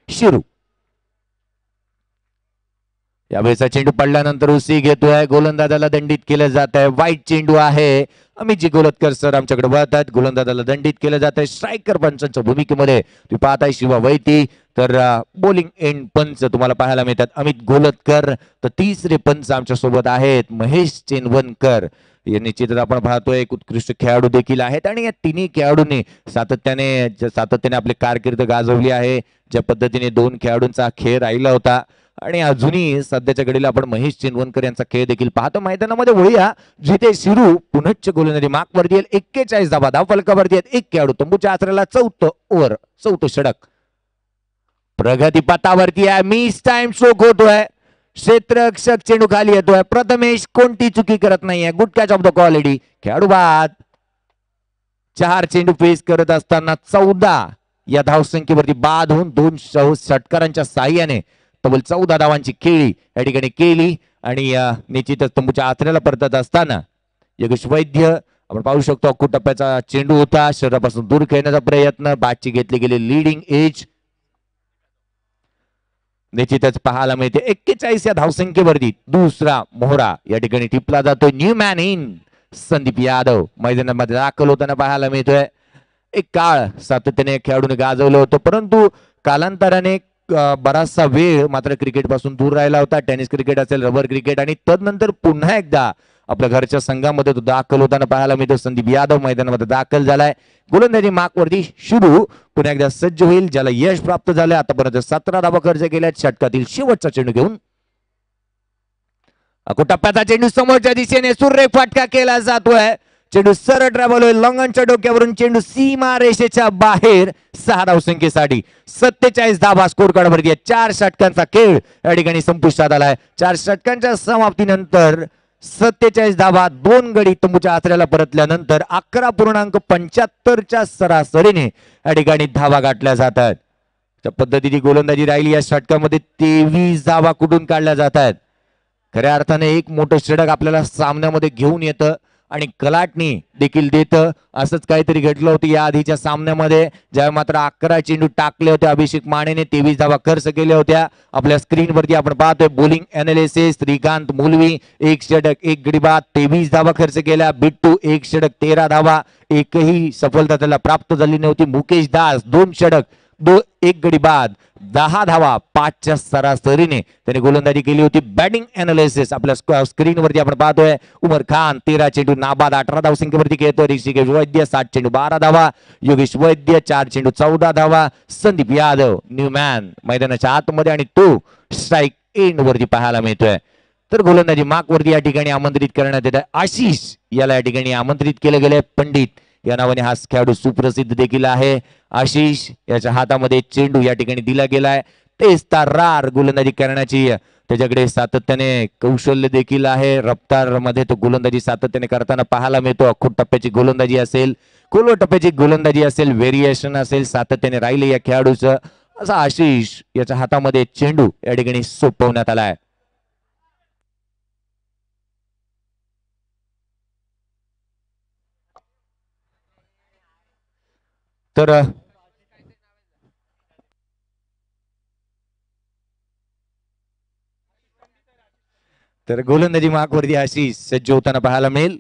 शिरू. यावेळेचा चेंडू पडल्यानंतर उसी घेतोय. गोलंदाजाला दंडित केलं जात आहे. वाईट चेंडू आहे. अमितजी गोलतकर सर आमच्याकडे वळतात. गोलंदाजाला दंडित केलं जात आहे. स्ट्रायकर पंचांच्या भूमिकेमध्ये तुम्ही पाहताय शिवा वैती, तर बॉलिंग एंड पंच तुम्हाला पाहायला मिळतात अमित गोलतकर. तर तिसरे पंच आमच्या सोबत आहेत महेश चेनवनकर. हे निश्चितच आपण पाहतोय एक उत्कृष्ट खेळाडू देखील आहेत आणि या तिन्ही खेळाडूंनी सातत्याने आपली कारकीर्द गाजवली आहे. ज्या पद्धतीने 2 खेळाडूंचा खेळ राहिला होता आणि अजूनही सध्याच्या घडीला आपण महेश चेनवनकर यांचा खेळ देखील पाहतो. मैदानामध्ये वळूया जिथे शिरू पुनश्च गोलंदाजी मार्क वरती 41 धावा धावफलकावरती आहेत. एक खेळाडू तंबूच्या आचऱ्याला 4थं ओव्हर 4थं षटक प्रगतीपथावरती आहे. मिस टाइम स्ट्रोक होतोय. क्षेत्ररक्षक चेंडू खाली येतोय. प्रथमेश कोणती चुकी करत नाहीये. Good catch of the quality. खेळाडू बाद. 4 चेंडू फेस करत असताना 14 या धावसंख्येवरती बाद होऊन 2 षटकारांच्या साह्याने तब्बल 14 धावांची खेळी या ठिकाणी केली आणि निश्चितच तंबूच्या आचऱ्याला परतत असताना योगेश वैद्य आपण पाहू शकतो अक्कू टप्प्याचा चेंडू होता. शरीरापासून दूर खेळण्याचा प्रयत्न. बॅटची घेतली गेली लीडिंग एज निश्चितच पाहायला मिळते. 41 या धावसंख्येवरती दुसरा मोहरा या ठिकाणी टिपला जातोय. New man in Sandeep Yadav मैदानामध्ये दाखल होताना पाहायला मिळतोय. एक काळ सातत्याने खेळाडूने गाजवलं होतं परंतु कालांतराने बराचसा वेळ मात्र क्रिकेट पासून दूर राहिला होता. टेनिस क्रिकेट असेल, रबर क्रिकेट आणि तदनंतर पुन्हा एकदा आपल्या घरच्या संघामध्ये तो दाखल होताना पाहायला मिळतो. संदीप यादव मैदानामध्ये दाखल झालाय. गोलंदाजी मार्कवरती शिरू पुन्हा एकदा सज्ज होईल. ज्याला यश प्राप्त झालंय. आतापर्यंत 17 धावा खर्च केल्या. षटकातील शेवटचा चेंडू घेऊन अक्कू टप्प्याचा चेंडू समोरच्या दिशेने सुरेख फटका केला जातोय. चेंडू सरळ ट्रॅव्हल होईल. लॉंगॉनच्या डोक्यावरून चेंडू सीमा रेषेच्या बाहेर. 6 धावसंख्येसाठी 47 धावा स्कोर कार्ड वरती. 4 षटकांचा खेळ या ठिकाणी संपुष्टात आलाय. 4 षटकांच्या समाप्तीनंतर 47 धावा 2 गडी तंबूच्या आचऱ्याला परतल्यानंतर 11.75च्या सरासरीने या ठिकाणी धावा गाठल्या जातात. त्या पद्धतीची गोलंदाजी राहिली. या षटकामध्ये 23 धावा कुठून काढल्या जातात. खऱ्या अर्थाने एक मोठं षटक आपल्याला सामन्यामध्ये घेऊन येतं आणि कलाटणी देखील देतं. असंच काहीतरी घडलं होतं या आधीच्या सामन्यामध्ये ज्या मात्र 11 चेंडू टाकले होते. अभिषेक मानेने 23 धावा खर्च केल्या होत्या. आपल्या स्क्रीनवरती आपण पाहतोय बॉलिंग अनालिसिस. श्रीकांत मुलवी 1 षटक 1 गडी बाद 23 धावा खर्च केल्या. बिट्टू 1 षटक 13 धावा एकही सफलता त्याला प्राप्त झाली नव्हती. मुकेश दास 2 षटक 1 गडी बाद 10 धावा 5च्या सरासरीने त्याने गोलंदाजी केली होती. बॅटिंग अनालिसिस आपल्या स्क्रीनवरती आपण पाहतोय. उमर खान 13 चेंडू नाबाद 18 धावसंख्येवरती खेळतोय. ऋषिकेश वैद्य 7 चेंडू 12 धावा. योगेश वैद्य 4 चेंडू 14 धावा. संदीप यादव न्यू मॅन मैदानाच्या आतमध्ये आणि तो स्ट्राईक एंड वरती पाहायला मिळतोय. तर गोलंदाजी मार्क वरती या ठिकाणी आमंत्रित करण्यात येत आहे. आशिष याला या ठिकाणी आमंत्रित केले गेले. पंडित या नावाने हा खेळाडू सुप्रसिद्ध देखील आहे. आशिष याच्या हातामध्ये चेंडू या ठिकाणी दिला गेलाय. तेच तारार गोलंदाजी करण्याची त्याच्याकडे सातत्याने कौशल्य देखील आहे. रफ्तार मध्ये तो गोलंदाजी सातत्याने करताना पाहायला मिळतो. अख्खू टप्प्याची गोलंदाजी असेल, खोलवर टप्प्याची गोलंदाजी असेल, व्हेरिएशन असेल, सातत्याने राहिले या खेळाडूचं. असा आशिष याच्या हातामध्ये चेंडू या ठिकाणी सोपवण्यात आलाय. तर गोलंदाजी मार्कवरती अशी सज्ज होताना पाहायला मिळेल.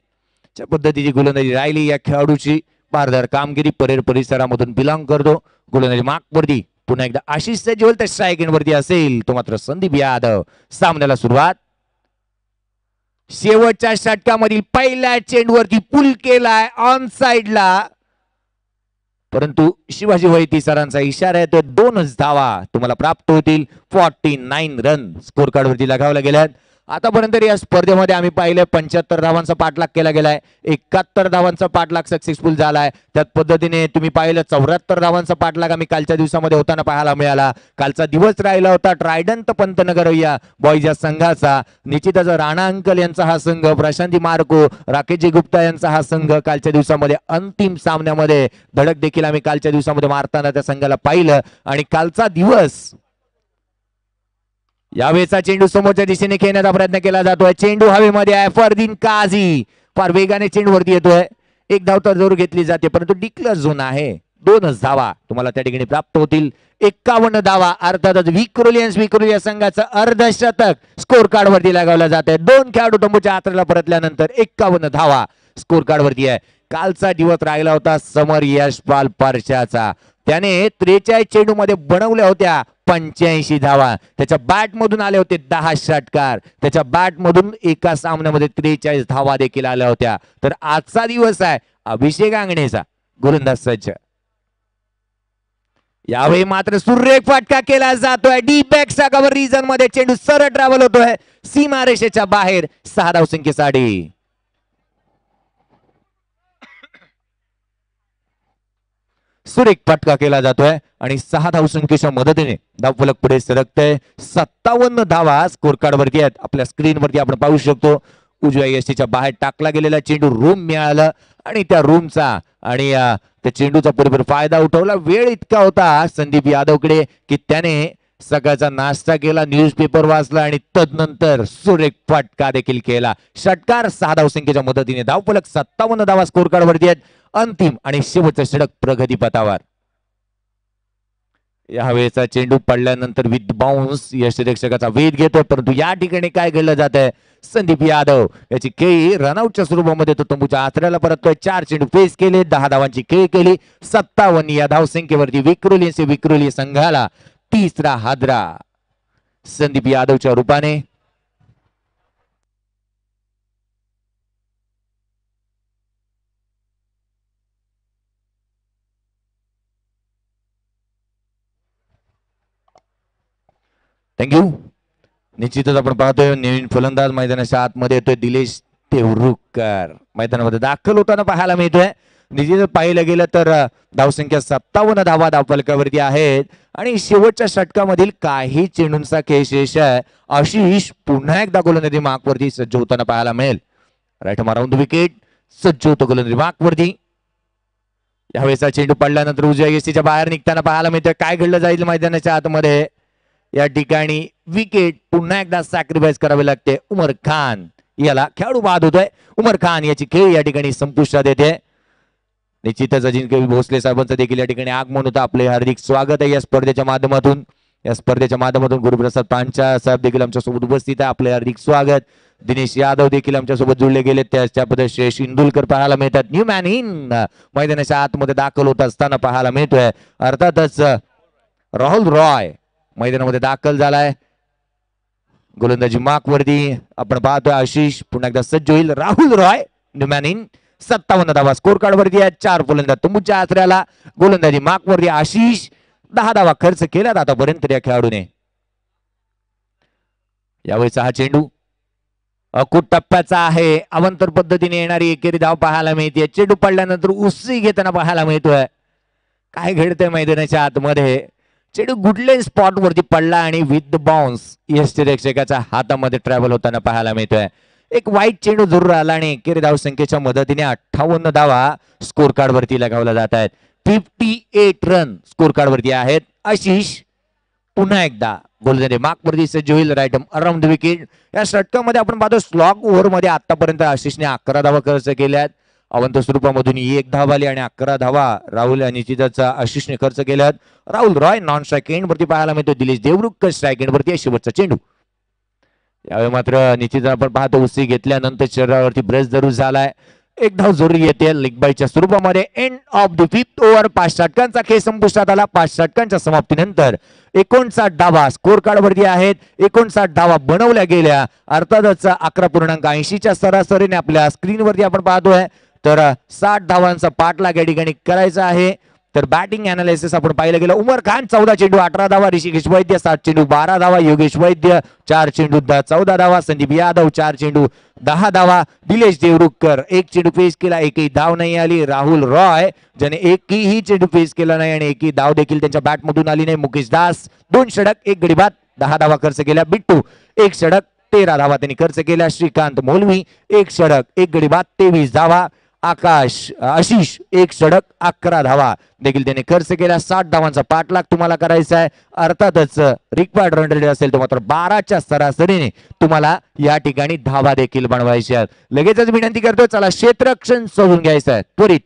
ज्या पद्धतीची गोलंदाजी राहिली या खेळाडूची पारदर कामगिरी परेड परिसरामधून बिलॉंग करतो. गोलंदाजी मार्कवरती पुन्हा एकदा आशिष सज्ज होईल तर स्ट्राईक एंडवरती असेल तो मात्र संदीप यादव. सामन्याला सुरुवात. शेवटच्या षटकामधील पहिल्या चेंडूवरती पुल केलाय ऑन साइडला, परंतु शिवाजी वैती सरांचा इशारा आहे तर 2च धावा तुम्हाला प्राप्त होतील. 49 रन स्कोर कार्ड वरती लगावल्या गेल्यात. आतापर्यंत या स्पर्धेमध्ये आम्ही पाहिलं 75 धावांचा पाठलाग केला गेलाय, 71 धावांचा पाठलाग सक्सेसफुल झालाय. त्याच पद्धतीने तुम्ही पाहिलं 74 धावांचा पाठलाग आम्ही कालच्या दिवसामध्ये होताना पाहायला मिळाला. कालचा दिवस राहिला होता ट्रायडंट पंतनगर या बॉईज या संघाचा. निश्चितच राणा अंकल यांचा हा संघ, प्रशांती मार्को, राकेशजी गुप्ता यांचा हा संघ कालच्या दिवसामध्ये अंतिम सामन्यामध्ये धडक देखील आम्ही कालच्या दिवसामध्ये मारताना त्या संघाला पाहिलं. आणि कालचा दिवस यावेळेचा चेंडू समोरच्या दिशेने खेळण्याचा प्रयत्न केला जातोय. चेंडू हवेमध्ये आहे. फरदीन काझी फार वेगाने चेंडूवरती येतोय. एक धाव तर जरूर घेतली जाते परंतु डिक्लेअर झोन आहे. 2च धावा तुम्हाला त्या ठिकाणी प्राप्त होतील. 51 धावा अर्थातच विक्रोलिया संघाचं अर्धशतक स्कोर कार्ड वरती लगावलं जात आहे. 2 खेळाडू तंबूच्या आतऱ्याला परतल्यानंतर 51 धावा स्कोर कार्ड वरती आहे. कालचा दिवस राहिला होता समर यशपाल परशाचा. त्याने 43 चेंडू मध्ये बनवल्या होत्या 85 धावा. त्याच्या बॅट मधून आले होते 10 षटकार. त्याच्या बॅट मधून एका सामन्यामध्ये 43 धावा देखील आल्या होत्या. तर आजचा दिवस आहे अभिषेक आंगणेचा. गोलंदाज सज्ज. यावेळी मात्र सुरेख फटका केला जातोय. डीप बॅकच्या कव्हर रिजन मध्ये चेंडू सरळ ट्रॅव्हल होतोय सीमारेषेच्या बाहेर 6 धावसंख्येसाठी. सुरेख फटका केला जातोय आणि 6 धावसंख्येच्या मदतीने धावफलक पुढे सरकतंय. 57 धावा स्कोर कार्ड वरती आहेत. आपल्या स्क्रीन वरती आपण पाहू शकतो. उजव्या यष्टीच्या बाहेर टाकला गेलेला चेंडू रूम मिळाला आणि त्या रूमचा आणि त्या चेंडूचा पुरेपूर फायदा उठवला. वेळ इतका होता संदीप यादवकडे की त्याने सकाळचा नाश्ता केला, न्यूजपेपर वाचला आणि तदनंतर सुरेख फटका देखील केला. षटकार 6 धावसंख्येच्या मदतीने धावफलक 57 धावा स्कोर कार्ड वरती आहेत. अंतिम आणि शेवटचा षटक प्रगतीपथावर. यावेळेचा चेंडू पडल्यानंतर विथ बाउन्स यष्टिरक्षकाचा वेध घेतोय परंतु या ठिकाणी काय घडलं जात आहे. संदीप यादव याची खेळी रनआउटच्या स्वरूपामध्ये तो तंबूच्या आतऱ्याला परततोय. 4 चेंडू फेस केले, 10 धावांची खेळी केली. 57 या धावसंख्येवरती विक्रोली संघाला तिसरा हादरा संदीप यादवच्या रूपाने. थँक्यू. निश्चितच आपण पाहतोय नवीन फलंदाज मैदानाच्या आतमध्ये येतोय. दिलेश तेवरुकर मैदानामध्ये दाखल होताना पाहायला मिळतोय. निश्चितच पाहिलं गेलं तर धावसंख्या 57 धावा धावफलकावरती आहेत आणि शेवटच्या षटकामधील काही चेंडूंचा खेळ शेष आहे. आशिष पुन्हा एकदा गोलंदाजी मार्कवरती सज्ज होताना पाहायला मिळेल. राईट माराऊन द विकेट सज्ज होतो गोलंदाजी मार्कवरती. यावेळेचा चेंडू पडल्यानंतर उजव्या यष्टीच्या बाहेर निघताना पाहायला मिळतोय. काय घडलं जाईल मैदानाच्या आतमध्ये. या ठिकाणी विकेट पुन्हा एकदा सॅक्रिफाईस करावे लागते. उमर खान याला खेळाडू बाद होतोय. उमर खान याची खेळ या ठिकाणी संपुष्टात येते. निश्चितच अजिंक्य भोसले साहेबांचं देखील या ठिकाणी आगमन होतं. आपले हार्दिक स्वागत आहे या स्पर्धेच्या माध्यमातून. या स्पर्धेच्या माध्यमातून गुरुप्रसाद पांचा साहेब देखील आमच्या सोबत उपस्थित आहे. आपले हार्दिक स्वागत. दिनेश यादव देखील आमच्या सोबत जुळले गेले. त्याच्याबद्दल श्रेयश इंदुलकर पाहायला मिळतात. न्यू मॅन इन मैदानाच्या आतमध्ये दाखल होत असताना पाहायला मिळतोय. अर्थातच राहुल रॉय मैदानामध्ये दाखल झालाय. गोलंदाजी मार्कवरती आपण पाहतोय. आशिष पुन्हा एकदा सज्ज होईल. Rahul Roy new man in. 57 धावा स्कोर कार्ड वरती आहेत. 4 फलंदाज तंबूच्या आचऱ्याला. गोलंदाजी मार्कवरती आशिष 10 धावा खर्च केल्यात आतापर्यंत या खेळाडूने. यावेळेचा हा चेंडू अकुट टप्प्याचा आहे. अवंतर पद्धतीने येणारी एकेरी धाव पाहायला मिळते. चेंडू पडल्यानंतर उसळी घेताना पाहायला मिळतोय. काय घडतंय मैदानाच्या आतमध्ये. चेंडू गुडलेन स्पॉट वरती पडला आणि विथ द बाउन्स यष्टिरक्षकाच्या हातामध्ये ट्रॅव्हल होताना पाहायला मिळतोय. एक वाईट चेंडू जरूर आला आणि एकेरी धाव संख्येच्या मदतीने 58 धावा स्कोर कार्ड वरती लगावल्या जात आहेत. 58 रन स्कोर कार्ड वरती आहेत. आशिष पुन्हा एकदा गोलंदाजी मार्कवरती सज्ज होईल. Right around the wicket. या षटकामध्ये आपण पाहतो स्लॉग ओव्हर मध्ये आतापर्यंत आशिषने 11 धावा खर्च केल्यात. अवंत स्वरूपामधून 1 धाव आली आणि 11 धावा राहुल निश्चितच आशिषने खर्च केल्यात. Rahul Roy non strike end वरती पाहायला मिळतो. दिलेश देवरुख स्ट्राईक एंड वरती शेवटचा चेंडू. यावेळी मात्र निश्चित आपण पाहतो उसी घेतल्यानंतर शरीरावरती ब्रेस जरूर झालाय. 1 धाव जरूर येते लीग बायच्या स्वरूपामध्ये. End of the 5th over. 5 षटकांचा खेळ संपुष्टात आला. 5 षटकांच्या समाप्तीनंतर 59 धावा स्कोर कार्ड वरती आहेत. 59 धावा बनवल्या गेल्या. अर्थातच 11.80च्या सरासरीने आपल्या स्क्रीनवरती आपण पाहतोय. तर 60 धावांचा पाठलाग या ठिकाणी करायचा आहे. तर बॅटिंग अनालिसिस आपण पाहिलं गेलं. उमर खान 14 चेंडू 18 धावा. ऋषिकेश वैद्य 7 चेंडू 12 धावा. योगेश वैद्य 4 चेंडू 14 धावा. संदीप यादव 4 चेंडू 10 धावा. दिलेश देवरुखकर 1 चेंडू फेस केला, एकही धाव नाही आली. राहुल रॉय ज्याने एकही चेंडू फेस केला नाही आणि एकही धाव देखील त्यांच्या बॅटमधून आली नाही. मुकेश दास 2 षटक 1 गडी बाद 10 धावा खर्च केल्या. बिट्टू 1 षटक 13 धावा त्यांनी खर्च केल्या. श्रीकांत मोलवी 1 षटक 1 गडी बाद 23 धावा. आशिष 1 षटक 11 धावा देखील त्याने खर्च केला. 60 धावांचा पाठलाग तुम्हाला करायचा आहे. अर्थातच रिक्वायर्ड रन रेट असेल तर मात्र 12च्या सरासरीने तुम्हाला या ठिकाणी धावा देखील बनवायच्या आहेत. लगेचच विनंती करतो, चला क्षेत्ररक्षण शोधून घ्यायचं आहे त्वरित.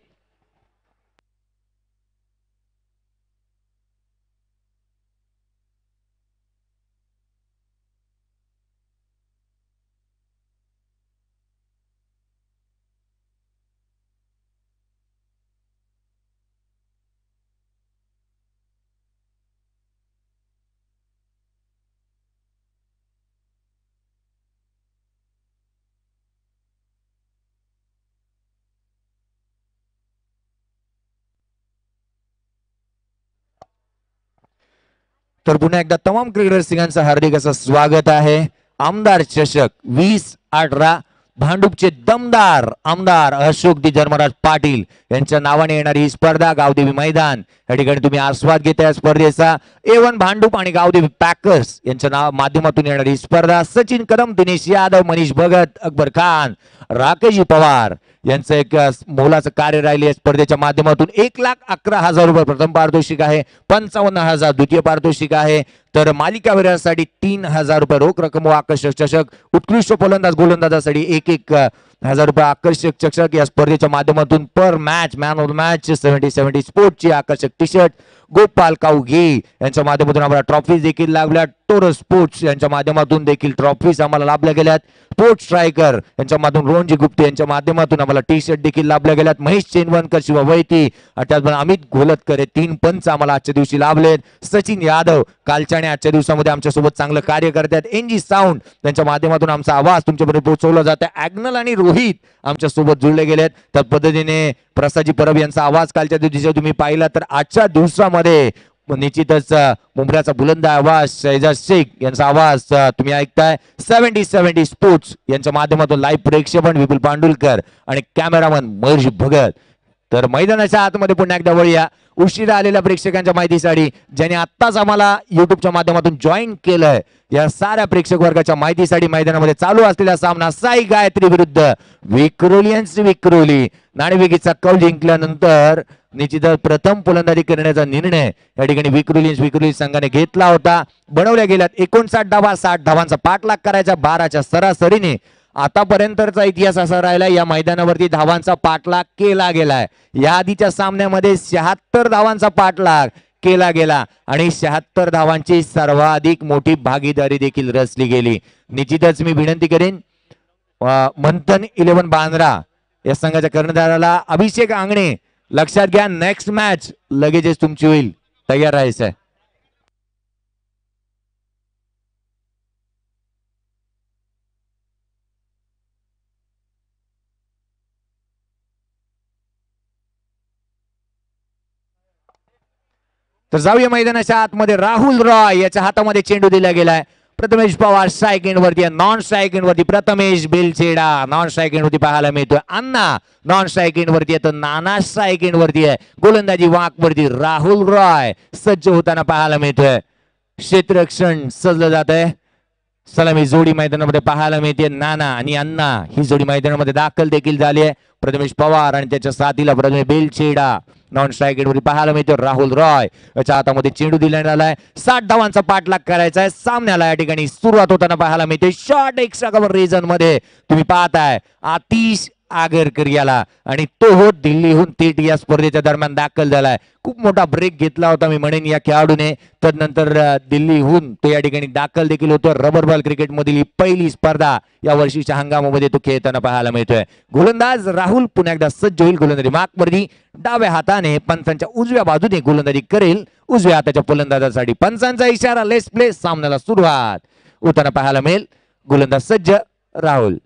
तर पुन्हा एकदा तमाम क्रिकेटर्स हार्दिक असं स्वागत आहे. आमदार चषक 2018 भांडूपचे दमदार आमदार अशोक दी धर्मराज पाटील यांच्या नावाने येणारी ही स्पर्धा गावदेवी मैदान या ठिकाणी तुम्ही आस्वाद घेताय स्पर्धेचा. A1 भांडूप आणि गावदेवी पॅकर्स यांच्या माध्यमातून येणारी स्पर्धा. सचिन कदम, दिनेश यादव, मनीष भगत, अकबर खान, राकेश पवार यांचं एक मोलाचं कार्य राहिले या स्पर्धेच्या माध्यमातून. 1,11,000 रुपये प्रथम पारितोषिक आहे. 55,000 द्वितीय पारितोषिक आहे. तर मालिकावीरासाठी 3,000 रुपये रोख रक्कम व आकर्षक चषक. उत्कृष्ट फलंदाज गोलंदाजासाठी 1,000 रुपये आकर्षक चषक या स्पर्धेच्या माध्यमातून. Per match man of the match 70-70 स्पोर्टची आकर्षक टी शर्ट. गोपाल काऊघे यांच्या माध्यमातून आम्हाला ट्रॉफीज देखील लाभल्या. टोरस स्पोर्ट्स यांच्या माध्यमातून देखील ट्रॉफीज आम्हाला लाभल्या गेल्यात. स्पोर्ट्स स्ट्रायकर यांच्या माध्यमातून रोहनजी गुप्ते यांच्या माध्यमातून आम्हाला टी शर्ट देखील लाभल्या गेल्यात. महेश चेनवनकर, शिवा वैती, त्याचबरोबर अमित घोलतकर हे 3 पंच आम्हाला आजच्या दिवशी लाभलेत. सचिन यादव कालच्या आणि आजच्या दिवसामध्ये आमच्यासोबत चांगलं कार्य करतात. एनजी साऊंड त्यांच्या माध्यमातून आमचा आवाज तुमच्यापर्यंत पोहोचवला जातो. ॲग्नल आणि रोहित आमच्या सोबत जुळले गेलेत. त्या पद्धतीने प्रसादजी परब यांचा आवाज कालच्या दिवशी तुम्ही पाहिला तर आजच्या दिवसामध्ये निश्चितच मुंबईचा बुलंद आवाज शहजाद शेख यांचा आवाज तुम्ही ऐकताय. 70-70 स्पोर्ट्स यांच्या माध्यमातून लाईव्ह प्रेक्षेपण विपुल पांडुलकर आणि कॅमेरामन महेश भगत. तर मैदानाच्या आतमध्ये पुन्हा एकदा वळूया. उशिरा आलेल्या प्रेक्षकांच्या माहितीसाठी ज्यांनी आत्ताच आम्हाला युट्यूबच्या माध्यमातून जॉईन केलंय या साऱ्या प्रेक्षक वर्गाच्या माहितीसाठी मैदानामध्ये चालू असलेला सामना साई गायत्री विरुद्ध विक्रोलियन्स विक्रोली. नाणेफेकीचा कौल जिंकल्यानंतर निश्चितच प्रथम फलंदाजी करण्याचा निर्णय या ठिकाणी विक्रोली संघाने घेतला होता. बनवल्या गेल्यात 59 धावा. 60 धावांचा पाठलाग करायचा 12च्या सरासरीने. आतापर्यंतचा इतिहास असा राहिला या मैदानावरती धावांचा पाठलाग केला गेलाय. या आधीच्या सामन्यामध्ये 76 धावांचा पाठलाग केला गेला आणि 76 धावांची सर्वाधिक मोठी भागीदारी देखील रचली गेली. निश्चितच मी विनंती करेन मंथन 11 बांद्रा या संघाच्या कर्णधाराला अभिषेक आंगणे लक्षात घ्या, नेक्स्ट मॅच लगेचच तुमची होईल, तयार राहायचं आहे. तर जाऊया मैदानाच्या आतमध्ये. राहुल रॉय याच्या हातामध्ये चेंडू दिला गेलाय. प्रथमेश पवार स्ट्राईक एंड वरती, नॉन स्ट्राईक एंड वरती प्रथमेश बेलचेडा नॉन स्ट्राईक एंड वरती पाहायला मिळतोय. अण्णा नॉन स्ट्राईक एंड वरती आहे, नाना स्ट्राईक एंड वरती आहे. गोलंदाजी वाक वरती राहुल रॉय सज्ज होताना पाहायला मिळतोय. क्षेत्ररक्षण सजलं जात आहे. सलामी जोडी मैदानामध्ये पाहायला मिळते. नाना आणि अण्णा ही जोडी मैदानामध्ये दाखल देखील झाली आहे. प्रथमेश पवार आणि त्याच्या साथीला प्रथमेश बेलचेडा नॉन स्ट्राईक एंड वरती पाहायला मिळतो. राहुल रॉय याच्या हातामध्ये चेंडू दिला आलाय. 60 धावांचा पाठलाग करायचा आहे. सामन्याला या ठिकाणी सुरुवात होताना पाहायला मिळते. शॉर्ट एक्स्ट्रा कव्हर रिजन मध्ये तुम्ही पाहताय आतिश आगरकर याला आणि तो हो दिल्लीहून थेट या स्पर्धेच्या दरम्यान दाखल झालाय. खूप मोठा ब्रेक घेतला होता मी म्हणेन या खेळाडूने. तदनंतर दिल्लीहून तो या ठिकाणी दाखल देखील होतो. रबर बॉल क्रिकेट मधील ही पहिली स्पर्धा या वर्षीच्या हंगामामध्ये तो खेळताना पाहायला मिळतोय. गोलंदाज राहुल पुन्हा एकदा सज्ज होईल. गोलंदाजी मार्कवरती डाव्या हाताने पंचांच्या उजव्या बाजूने गोलंदाजी करेल. उजव्या हाताच्या फलंदाजासाठी पंचांचा इशारा. Let's play. सामन्याला सुरुवात होताना पाहायला मिळेल. गोलंदाज सज्ज राहुल.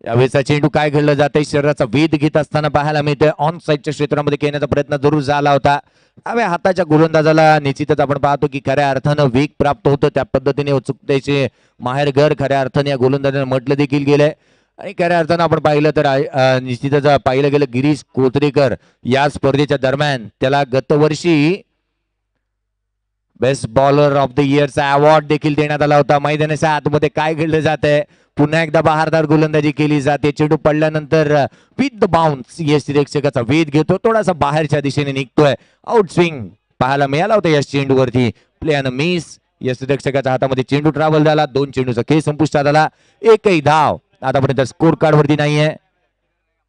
यावेळेचा चेंडू काय घडलं जातंय शरीराचा वेध घेत असताना पाहायला मिळतोय. ऑन साईडच्या क्षेत्रामध्ये खेळण्याचा प्रयत्न जरूर झाला होता. डाव्या हाताच्या गोलंदाजाला निश्चितच आपण पाहतो की खऱ्या अर्थानं वेग प्राप्त होतं. त्या पद्धतीने उत्सुकतेचे माहेरघर खऱ्या अर्थाने या गोलंदाजाने म्हटलं देखील गेलंय. आणि खऱ्या अर्थानं आपण पाहिलं तर निश्चितच पाहिलं गेलं गिरीश कोत्रेकर या स्पर्धेच्या दरम्यान त्याला गतवर्षी बेस्ट बॉलर ऑफ द इयरचा अवॉर्ड देखील देण्यात आला होता. मैदानाच्या आतमध्ये काय घडलं जात आहे. पुन्हा एकदा बहारदार गोलंदाजी केली जाते. चेंडू पडल्यानंतर विथ द बाउन्स यष्टिरक्षकाचा वेध घेतो. थोडासा बाहेरच्या दिशेने निघतोय. आउट स्विंग पाहायला मिळाला होता या चेंडूवरती. प्ले अन मिस. यष्टिरक्षकाच्या हातामध्ये चेंडू ट्रॅव्हल झाला. 2 चेंडूचा खेळ संपुष्टात आला. एकही धाव आतापर्यंत स्कोर कार्ड वरती नाहीये.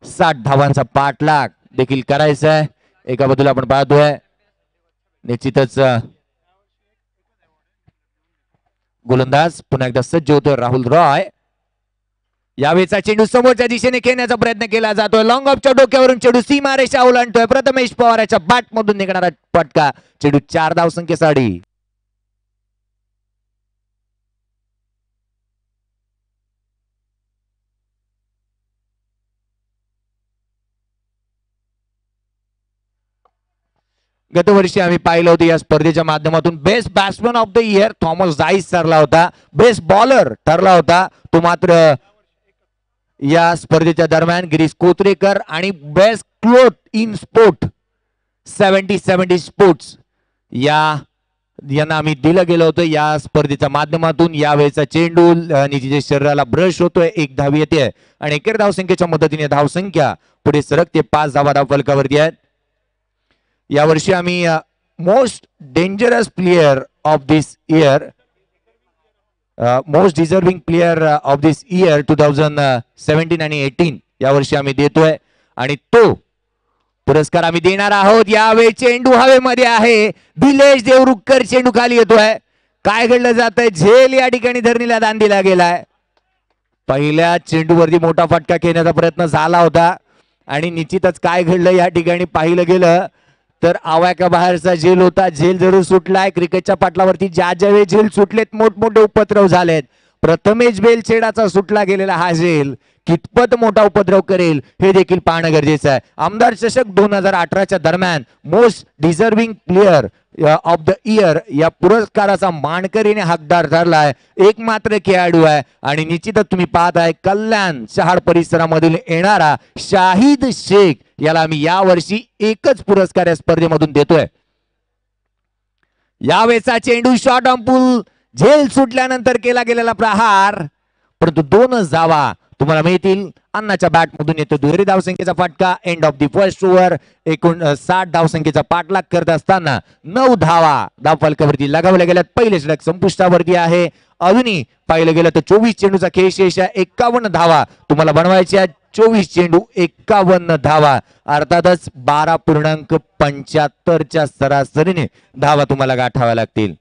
60 धावांचा पाठलाग देखील करायचा आहे. एका बाजूला आपण पाहतोय निश्चितच गोलंदाज पुन्हा एकदा सज्ज होतोय राहुल रॉय. यावेळेचा चेंडू समोरच्या दिशेने खेळण्याचा प्रयत्न केला जातोय. लॉंग ऑफच्या डोक्यावरून चेंडू सीमारेषा ओलांडतोय. प्रथमेश पवाराच्या बॅट मधून निघणारा फटका. चेंडू 4 धावसंख्येसाठी. गतवर्षी आम्ही पाहिलं होतं या स्पर्धेच्या माध्यमातून best batsman of the year Thomas Zeiss ठरला होता. बेस्ट बॉलर ठरला होता तो मात्र या स्पर्धेच्या दरम्यान गिरीश कोत्रेकर. आणि best cloth in sport 70 sports यांना आम्ही दिलं गेलं होतं या स्पर्धेच्या माध्यमातून. यावेळेचा चेंडू निजीच्या शरीराला ब्रश होतोय. 1 धाव येते आणि एकेर धावसंख्येच्या मदतीने धावसंख्या पुढे सरकते. 5 धावा धावफलकावरती आहेत. यावर्षी आम्ही most dangerous player of this year most deserving player of this year 2017 आणि 18 यावर्षी आम्ही देतोय. आणि तो पुरस्कार आम्ही देणार आहोत. यावेळी चेंडू हवेमध्ये आहे. दिलेश देवरुखकर चेंडू खाली येतोय. काय घडलं जातंय. झेल या ठिकाणी धरणीला दान दिला गेलाय. पहिल्या चेंडूवरती मोठा फटका खेळण्याचा प्रयत्न झाला होता. आणि निश्चितच काय घडलं या ठिकाणी पाहिलं गेलं तर आवाक्या बाहेरचा झेल होता. झेल जरूर सुटलाय. क्रिकेटच्या पाटलावरती ज्या ज्यावेळी झेल सुटलेत मोठमोठे उपद्रव झालेत. प्रथमेश बेलछेडाचा सुटला गेलेला हा झेल कितपत मोठा उपद्रव करेल हे देखील पाहणं गरजेचं आहे. आमदार चषक 2018च्या दरम्यान most deserving player of the year या पुरस्काराचा मानकरीने हकदार ठरलाय. एकमात्र खेळाडू आहे आणि निश्चितच तुम्ही पाहताय कल्याण शहाड परिसरामधून येणारा शाहिद शेख याला आम्ही यावर्षी एकच पुरस्कार या स्पर्धेमधून देतोय. यावेळेचा चेंडू शॉर्ट ऑन पूल. झेल सुटल्यानंतर केला गेलेला प्रहार परंतु 2 धावा तुम्हाला मिळतील. अन्नाच्या बॅट मधून येतो दुहेरी धावसंख्येचा फटका. End of the first over. 60 धावसंख्येचा पाठलाग करत असताना 9 धावा धावफलकावरती लगावल्या गेल्यात. पहिले षटक संपुष्टावरती आहे. अजूनही पाहिलं गेलं तर 24 चेंडूचा खेळ शेष आहे. 51 धावा तुम्हाला बनवायच्या. 24 चेंडू 51 धावा. अर्थातच 12.75च्या सरासरीने धावा तुम्हाला गाठाव्या लागतील.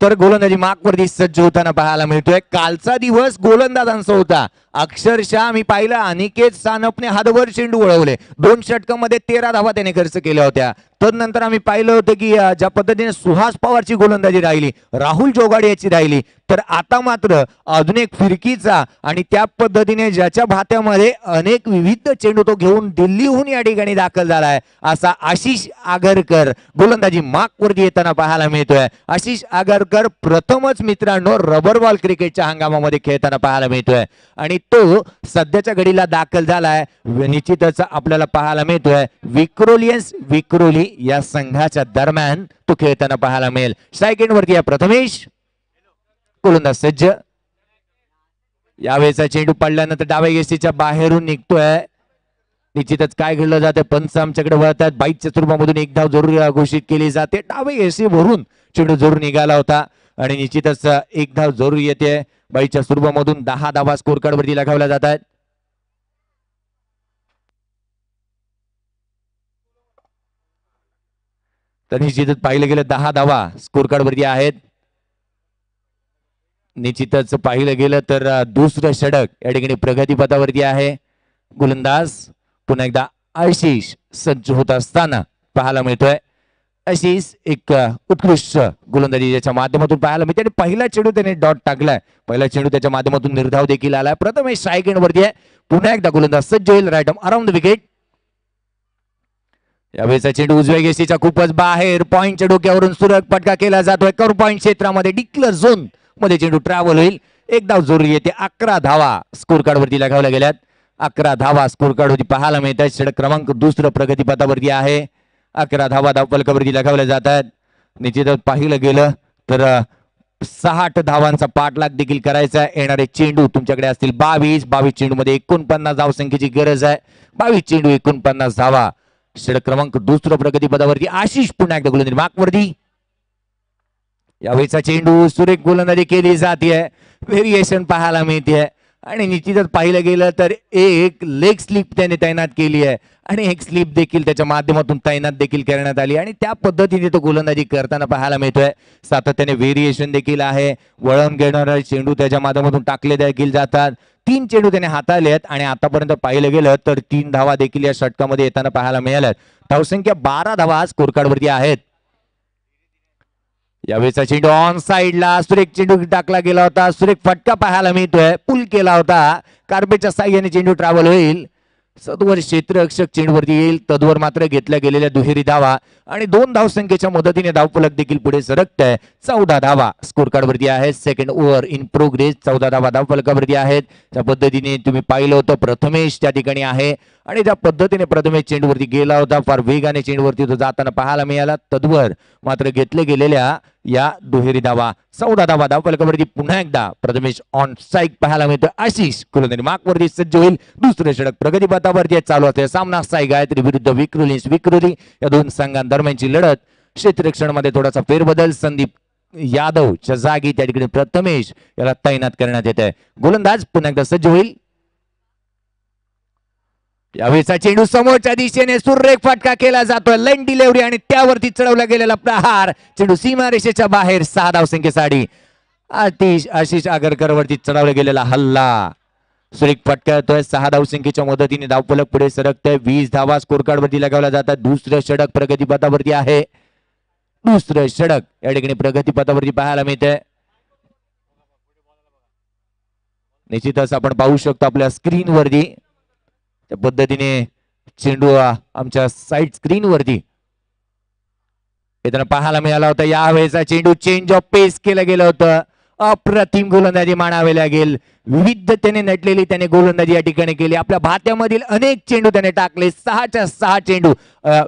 तर गोलंदाजी मार्कवरती सज्ज होताना पाहायला मिळतोय. कालचा दिवस गोलंदाजांचा होता. अक्षरशः आम्ही पाहिलं अनिकेत सानपने हातभर चेंडू वळवले. 2 षटकांमध्ये 13 धावा त्याने खर्च केल्या होत्या. तदनंतर आम्ही पाहिलं होतं की ज्या पद्धतीने सुहास पवारची गोलंदाजी राहिली, राहुल जोगाडे याची राहिली, तर आता मात्र अजून एक फिरकीचा आणि त्या पद्धतीने ज्याच्या भात्यामध्ये अनेक विविध चेंडू तो घेऊन दिल्लीहून या ठिकाणी दाखल झालाय असा आशिष आगरकर गोलंदाजी मार्कवरती येताना पाहायला मिळतोय. आशिष आगरकर प्रथमच मित्रांनो रबर बॉल क्रिकेटच्या हंगामामध्ये खेळताना पाहायला मिळतोय आणि तो सध्याच्या घडीला दाखल झालाय. निश्चितच आपल्याला पाहायला मिळतोय विक्रोलियन्स विक्रोली या संघाच्या दरम्यान तो खेळताना पाहायला मिळेल. स्ट्राईक एंड वरती प्रथमेश गोलंदाज सज्ज. यावेळेचा चेंडू पडल्यानंतर डाव्या यष्टीच्या बाहेरून निघतोय. निश्चितच काय घडलं जाते, पंच आमच्याकडे वळतात. बाईकच्या स्वरूपामधून एक धाव जरूर घोषित केली जाते. डावे यष्टी भरून चेंडू जरूर निघाला होता आणि निश्चितच एक धाव जरूर येते. बाईच्या स्वरूपामधून 10 धावा स्कोर कार्ड वरती लगावल्या जातात. तर निश्चितच पाहिलं गेलं 10 धावा स्कोर कार्ड वरती आहेत. निश्चितच पाहिलं गेलं तर दुसरं षटक या ठिकाणी प्रगतीपथावरती आहे. गोलंदाज पुन्हा एकदा आशिष सज्ज होत असताना पाहायला मिळतोय. आशिष एक उत्कृष्ट गोलंदाजी याच्या माध्यमातून पाहायला मिळते आणि पहिला चेंडू त्याने डॉट टाकलाय. पहिला चेंडू त्याच्या माध्यमातून निर्धाव देखील आलाय. प्रथमेश स्ट्राईक एंड वरती आहे. पुन्हा एकदा गोलंदाज सज्ज होईल. Right arm around the wicket. यावेळेचा चेंडू उजव्या यष्टीच्या खूपच बाहेर पॉइंटच्या डोक्यावरून सुरक फटका केला जातोय. कर पॉइंट क्षेत्रामध्ये डिक्लेअर झोन मध्ये चेंडू ट्रॅव्हल होईल. एक धाव जरूर येते. 11 धावा स्कोर कार्ड वरती लगावल्या गेल्यात. 11 धावा स्कोर कार्ड होती पाहायला मिळतात. षटक क्रमांक दुसरं प्रगतीपथावरती आहे. 11 धावा धावफलकावरती लगावल्या जातात. निश्चितच पाहिलं गेलं तर 60 धावांचा पाठलाग देखील करायचा. येणारे चेंडू तुमच्याकडे असतील 22 चेंडू मध्ये 49 धावसंख्येची गरज आहे. 22 चेंडू 49 धावा. षटक क्रमांक दुसरं प्रगतीपथावरती आशिष पुन्हा एकदा गोलंदाजी मार्कवरती. यावेळेचा चेंडू सुरेख गोलंदाजी केली जाते. व्हेरिएशन पाहायला मिळते आणि निश्चितच पाहिलं गेलं तर एक लेग स्लिप त्याने तैनात केली आहे आणि एक स्लिप देखील त्याच्या माध्यमातून तैनात देखील करण्यात आली आणि त्या पद्धतीने तो गोलंदाजी करताना पाहायला मिळतोय. सातत्याने व्हेरिएशन देखील आहे. वळण घेणारे चेंडू त्याच्या माध्यमातून टाकले देखील जातात. 3 चेंडू त्याने हाताळले आहेत आणि आतापर्यंत पाहिलं गेलं तर 3 धावा देखील या षटकामध्ये येताना पाहायला मिळाल्यात. धावसंख्या 12 धावा स्कोर कार्ड वरती आहेत. यावेळेचा चेंडू ऑन साइडला सुरेख चेंडू टाकला गेला होता. सुरेख फटका पाहायला मिळतोय. पुल केला होता. कार्पेटच्या साह्याने चेंडू ट्रॅव्हल होईल. सदवर क्षेत्ररक्षक चेंडूवरती येईल. तदवर मात्र घेतल्या गेलेल्या दुहेरी धावा आणि 2 धावसंख्येच्या मदतीने धावफलक देखील पुढे सरकत आहे. 14 धावा स्कोर कार्ड वरती आहेत. Second over in progress. 14 धावा धावफलकावरती आहेत. त्या पद्धतीने तुम्ही पाहिलं होतं प्रथमेश त्या ठिकाणी आहे आणि त्या पद्धतीने प्रथमेश चेंडूवरती गेला होता. फार वेगाने चेंडूवरती तो जाताना पाहायला मिळाला. तदवर मात्र घेतले गेलेल्या या दुहेरी धावा. 14 धावा धावफलकावरती पुन्हा एकदा प्रथमेश ऑन स्ट्राईक पाहायला मिळतो. आशिष गोलंदाजी मार्कवरती सज्ज होईल. दुसरे षटक प्रगतीपथावरती चालू असते. सामना साई गायत्री विरुद्ध विक्रोली या दोन संघांदरम्यानची लढत. क्षेत्ररक्षण मध्ये थोडासा फेरबदल. संदीप यादवच्या जागी त्या ठिकाणी प्रथमेश याला तैनात करण्यात येत आहे. गोलंदाज पुन्हा एकदा सज्ज होईल. यावेळेचा चेंडू समोरच्या दिशेने सुरेख फटका केला जातोय. लाईन डिलिव्हरी आणि त्यावरती चढवला गेलेला प्रहार. चेंडू सीमारेषेच्या बाहेर. 6 धावसंख्येसाठी आशिष आगरकर वरती चढवला गेलेला हल्ला. सुरेख फटका येतोय. 6 धावसंख्येच्या मदतीने धावफलक पुढे सरकतोय. 20 धावा स्कोर कार्ड वरती लगावल्या जातात. दुसरं षटक प्रगतीपथावरती आहे. दुसरं षटक या ठिकाणी प्रगतीपथावरती पाहायला मिळतंय. निश्चितच आपण पाहू शकतो आपल्या स्क्रीनवरती त्या पद्धतीने चेंडू आमच्या साइड स्क्रीन वरती येताना पाहायला मिळाला होता. यावेळेचा चेंडू चेंज ऑफ पेस केलं गेलं होतं. अप्रतिम गोलंदाजी मानावी लागेल. विविधतेने नटलेली त्याने गोलंदाजी या ठिकाणी केली. आपल्या भात्यामधील अनेक चेंडू त्याने टाकले. 6च्या 6 चेंडू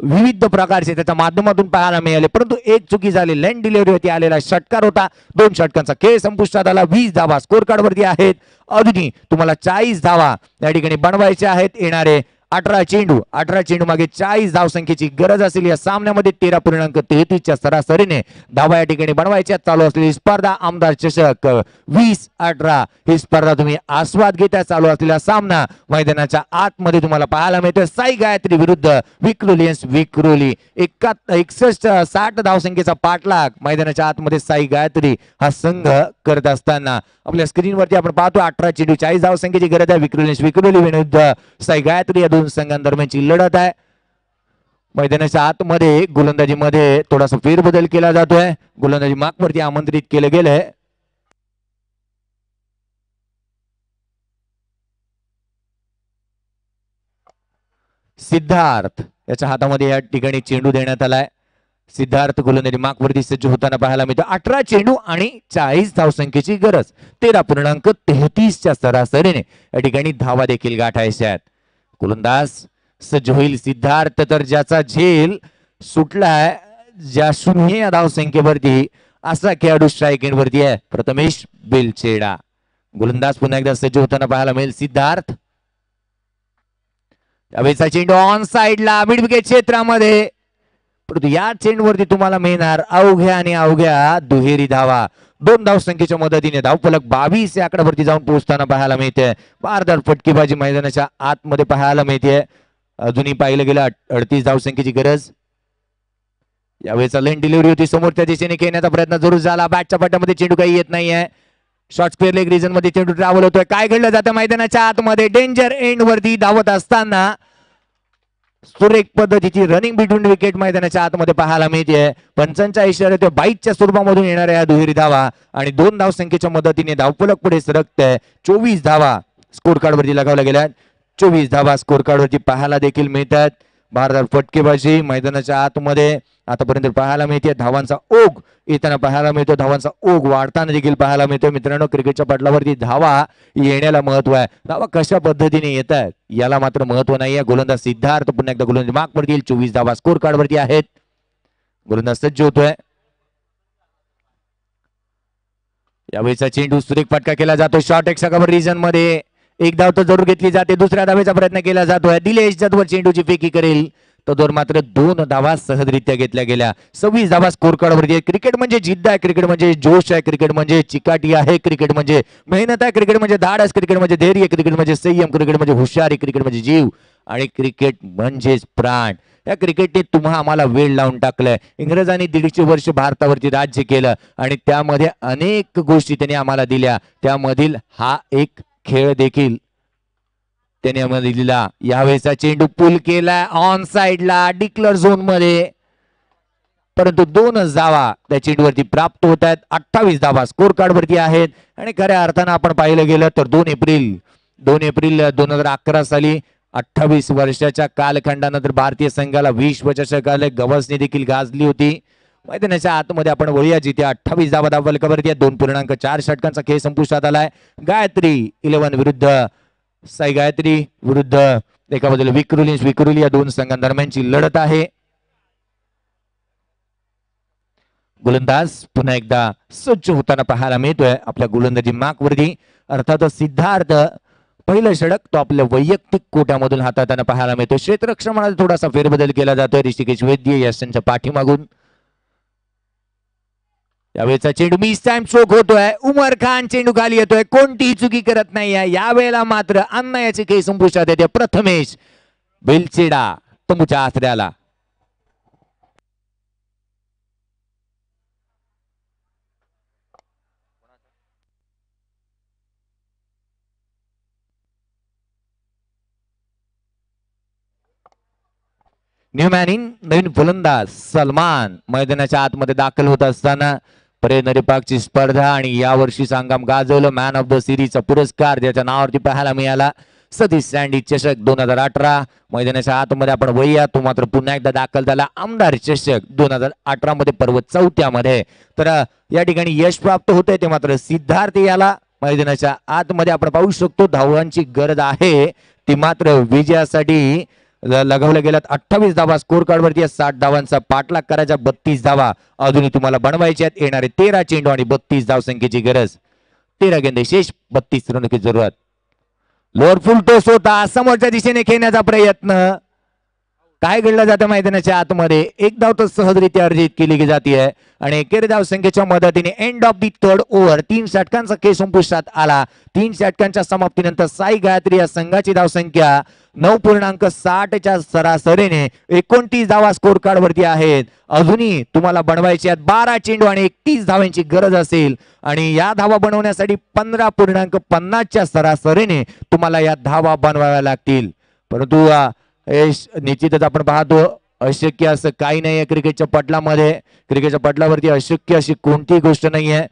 विविध प्रकारचे त्याच्या माध्यमातून पाहायला मिळाले. परंतु एक चुकी झाली. लाईन डिलिव्हरी होती आलेला षटकार होता. 2 षटकांचा खेळ संपुष्टात आला. 20 धावा स्कोर कार्ड वरती आहेत. अजूनही तुम्हाला 40 धावा या ठिकाणी बनवायचे आहेत. येणारे 18 चेंडू मागे 40 धावसंख्येची गरज असेल. या सामन्यामध्ये 13.33च्या सरासरीने धावा या ठिकाणी बनवायच्या. चालू असलेली स्पर्धा आमदार चषक 20-18 ही स्पर्धा तुम्ही आस्वाद घेता. चालू असलेला सामना मैदानाच्या आतमध्ये तुम्हाला पाहायला मिळतोय. साई गायत्री विरुद्ध विक्रोली 61-60 धावसंख्येचा पाठलाग मैदानाच्या आतमध्ये साई गायत्री हा संघ करत असताना आपल्या स्क्रीनवरती आपण पाहतो. 18 चेंडू 40 धावसंख्येची गरज आहे. विक्रोली विरुद्ध साई गायत्री या दोन संघांदरम्यानची लढत आहे. मैदानाच्या आतमध्ये गोलंदाजीमध्ये थोडासा फेरबदल केला जातोय. गोलंदाजी मार्कवरती आमंत्रित केलं गेलंय. सिद्धार्थ याच्या हातामध्ये या ठिकाणी चेंडू देण्यात आलाय. सिद्धार्थ गोलंदाजी मार्कवरती सज्ज होताना पाहायला मिळतो. 18 चेंडू आणि 40 धावसंख्येची गरज. 13.33च्या सरासरीने या ठिकाणी धावा देखील गाठायच्या आहेत. गोलंदाज सज्ज होईल. सिद्धार्थ तर ज्याचा झेल सुटलाय, ज्या 0 या धावसंख्येवरती असा खेळाडू स्ट्राईक एंड वरती आहे प्रथमेश बेलचेडा. गोलंदाज पुन्हा एकदा सज्ज होताना पाहायला मिळेल सिद्धार्थ. त्यावेळेचा चेंडू ऑन साइडला मिड विकेट क्षेत्रामध्ये, परंतु या चेंडूवरती तुम्हाला मिळणार अवघ्या आणि अवघ्या दुहेरी धावा. 2 धावसंख्येच्या मदतीने धावफलक 22 या आकड्यावरती जाऊन पोहोचताना पाहायला मिळते. पारदार फटकेबाजी मैदानाच्या आतमध्ये पाहायला मिळते. अजूनही पाहिलं गेलं 38 धावसंख्येची गरज. यावेळेचा लेन डिलिव्हरी होती समोर, त्या दिशेने खेळण्याचा प्रयत्न जरूर झाला. बॅटच्या पट्ट्यामध्ये चेंडू काही येत नाहीये. शॉर्ट स्क्वेअर लेग रिजन मध्ये चेंडू ट्रॅव्हल होतोय. काय घडलं जातं मैदानाच्या आतमध्ये, डेंजर एंड वरती धावत असताना सुरेख पद्धतीची रनिंग बिटवीन विकेट मैदानाच्या आतमध्ये पाहायला मिळते. पंचांच्या इशाऱ्यात बाईटच्या स्वरूपामधून येणाऱ्या या दुहेरी धावा आणि 2 धावसंख्येच्या मदतीने धावफलक पुढे सरकतंय. 24 धावा स्कोर कार्ड वरती लगावल्या गेल्या. 24 धावा स्कोर कार्ड वरती पाहायला देखील मिळतात. भारदार फटकेबाजी मैदानाच्या आतमध्ये आतापर्यंत पाहायला मिळते. धावांचा ओघ येताना पाहायला मिळतो, धावांचा ओघ वाढताना देखील पाहायला मिळतो. मित्रांनो, क्रिकेटच्या पटलावरती धावा येण्याला महत्व आहे. धावा कशा पद्धतीने येत आहेत याला मात्र महत्व नाहीये. गोलंदाज सिद्धार्थ पुन्हा एकदा गोलंदाजी मार्क वरती 24 धावा स्कोर कार्ड वरती आहेत. गोलंदाज सज्ज होतोय. यावेळेचा चेंडू सुरेख फटका केला जातो शॉर्ट एक्सावर रिजन मध्ये. एक धाव तर जरूर घेतली जाते, दुसऱ्या धावेचा प्रयत्न केला जातोय. दिलेश जदवर चेंडूची फेकी करेल, तर मात्र 2 धावा सहजरित्या घेतल्या गेल्या. 26 धावा स्कोर कार्ड वरती. क्रिकेट म्हणजे जिद्द आहे, क्रिकेट म्हणजे जोश आहे, क्रिकेट म्हणजे चिकाटी आहे, क्रिकेट म्हणजे मेहनत आहे, क्रिकेट म्हणजे धाडस, क्रिकेट म्हणजे धैर्य, क्रिकेट म्हणजे संयम, क्रिकेट म्हणजे हुशारी, क्रिकेट म्हणजे जीव आणि क्रिकेट म्हणजेच प्राण. या क्रिकेटने तुम्हा आम्हाला वेळ लावून टाकलाय. इंग्रजांनी 150 वर्ष भारतावरती राज्य केलं आणि त्यामध्ये अनेक गोष्टी त्यांनी आम्हाला दिल्या. त्यामधील हा एक खेळ देखील त्याने आम्हाला दिला. यावेळेचा चेंडू पुल केलाय ऑन साइडला डिक्लर झोन मध्ये, परंतु 2 धावा त्या चेंडूवरती प्राप्त होत आहेत. 28 धावा स्कोर कार्ड वरती आहेत. आणि खऱ्या अर्थानं आपण पाहिलं गेलं तर 2 एप्रिल 2011 साली 28 वर्षाच्या कालखंडानंतर भारतीय संघाला विश्वचषकाला गवसणी देखील गाजली होती. मैदानाच्या आतमध्ये आपण वळूया जिथे 28 धावा धावफलकावरती 2.4 षटकांचा खेळ संपुष्टात आलाय. गायत्री 11 विरुद्ध साई गायत्री विरुद्ध एका बाजूला विक्रुली या 2 संघांदरम्यानची लढत आहे. गोलंदाज पुन्हा एकदा सज्ज होताना पाहायला मिळतोय आपल्या गोलंदाजी मार्क वरती. अर्थात सिद्धार्थ पहिलं षटक तो आपल्या वैयक्तिक कोट्यामधून हाताळताना पाहायला मिळतो. क्षेत्ररक्षणामध्ये थोडासा फेरबदल केला जातोय ऋषिकेश वैद्य यशांच्या पाठीमागून. यावेळेचा चेंडू मिस टाइम स्ट्रोक होतोय. उमर खान चेंडू खाली येतोय, कोणतीही चुकी करत नाहीये. यावेळेला मात्र अन्यायाचे खेळ संपुष्टात येते. प्रथमेश बेलचेडा तंबूच्या आसऱ्याला. न्यूमॅन इन नवीन फलंदाज सलमान मैदानाच्या आतमध्ये दाखल होत असताना प्रेरणेपाकची स्पर्धा आणि यावर्षी संघाम गाजवलं मॅन ऑफ द सिरीजचा पुरस्कार ज्याच्या नावावरती पाहायला मिळाला. सतीश सँडी चषक 2018 मैदानाच्या आतमध्ये आपण वैया तो मात्र पुन्हा एकदा दाखल झाला. आमदार चषक 2018 मध्ये पर्वत 4थ्या मध्ये. तर या ठिकाणी यश प्राप्त होतंय ते मात्र सिद्धार्थ याला मैदानाच्या आतमध्ये आपण पाहू शकतो. धावांची गरज आहे ती मात्र विजयासाठी लगावल्या गेल्यात. 28 धावा स्कोर कार्ड वरती 60 धावांचा पाठलाग करायचा. 32 धावा अजूनही तुम्हाला बनवायच्या आहेत. येणारे 13 चेंडू आणि 32 धावसंख्येची गरज. 13 गेंदे शेष 32 रनची जरूरत. लोअर फुल टोस होता समोरच्या दिशेने खेळण्याचा प्रयत्न. काय घडलं जातं मैदानाच्या आतमध्ये. एक धाव तर सहजरित्या अर्जित केली जाते आणि एकेरी धाव संख्येच्या मदतीने end of the 3rd over 3 षटकांचा खेळ संपुष्टात आला. 3 षटकांच्या समाप्तीनंतर साई गायत्री या संघाची धावसंख्या 9.60च्या सरासरीने 29 धावा स्कोर कार्ड वरती आहेत. अजूनही तुम्हाला बनवायचे आहेत 12 चेंडू आणि 31 धावांची गरज असेल आणि या धावा बनवण्यासाठी 15.50च्या सरासरीने तुम्हाला या धावा बनवाव्या लागतील. परंतु निश्चितच आपण पाहतो अशक्य असं काही नाहीये क्रिकेटच्या पटलामध्ये. क्रिकेटच्या पटलावरती अशक्य अशी कोणतीही गोष्ट नाहीये.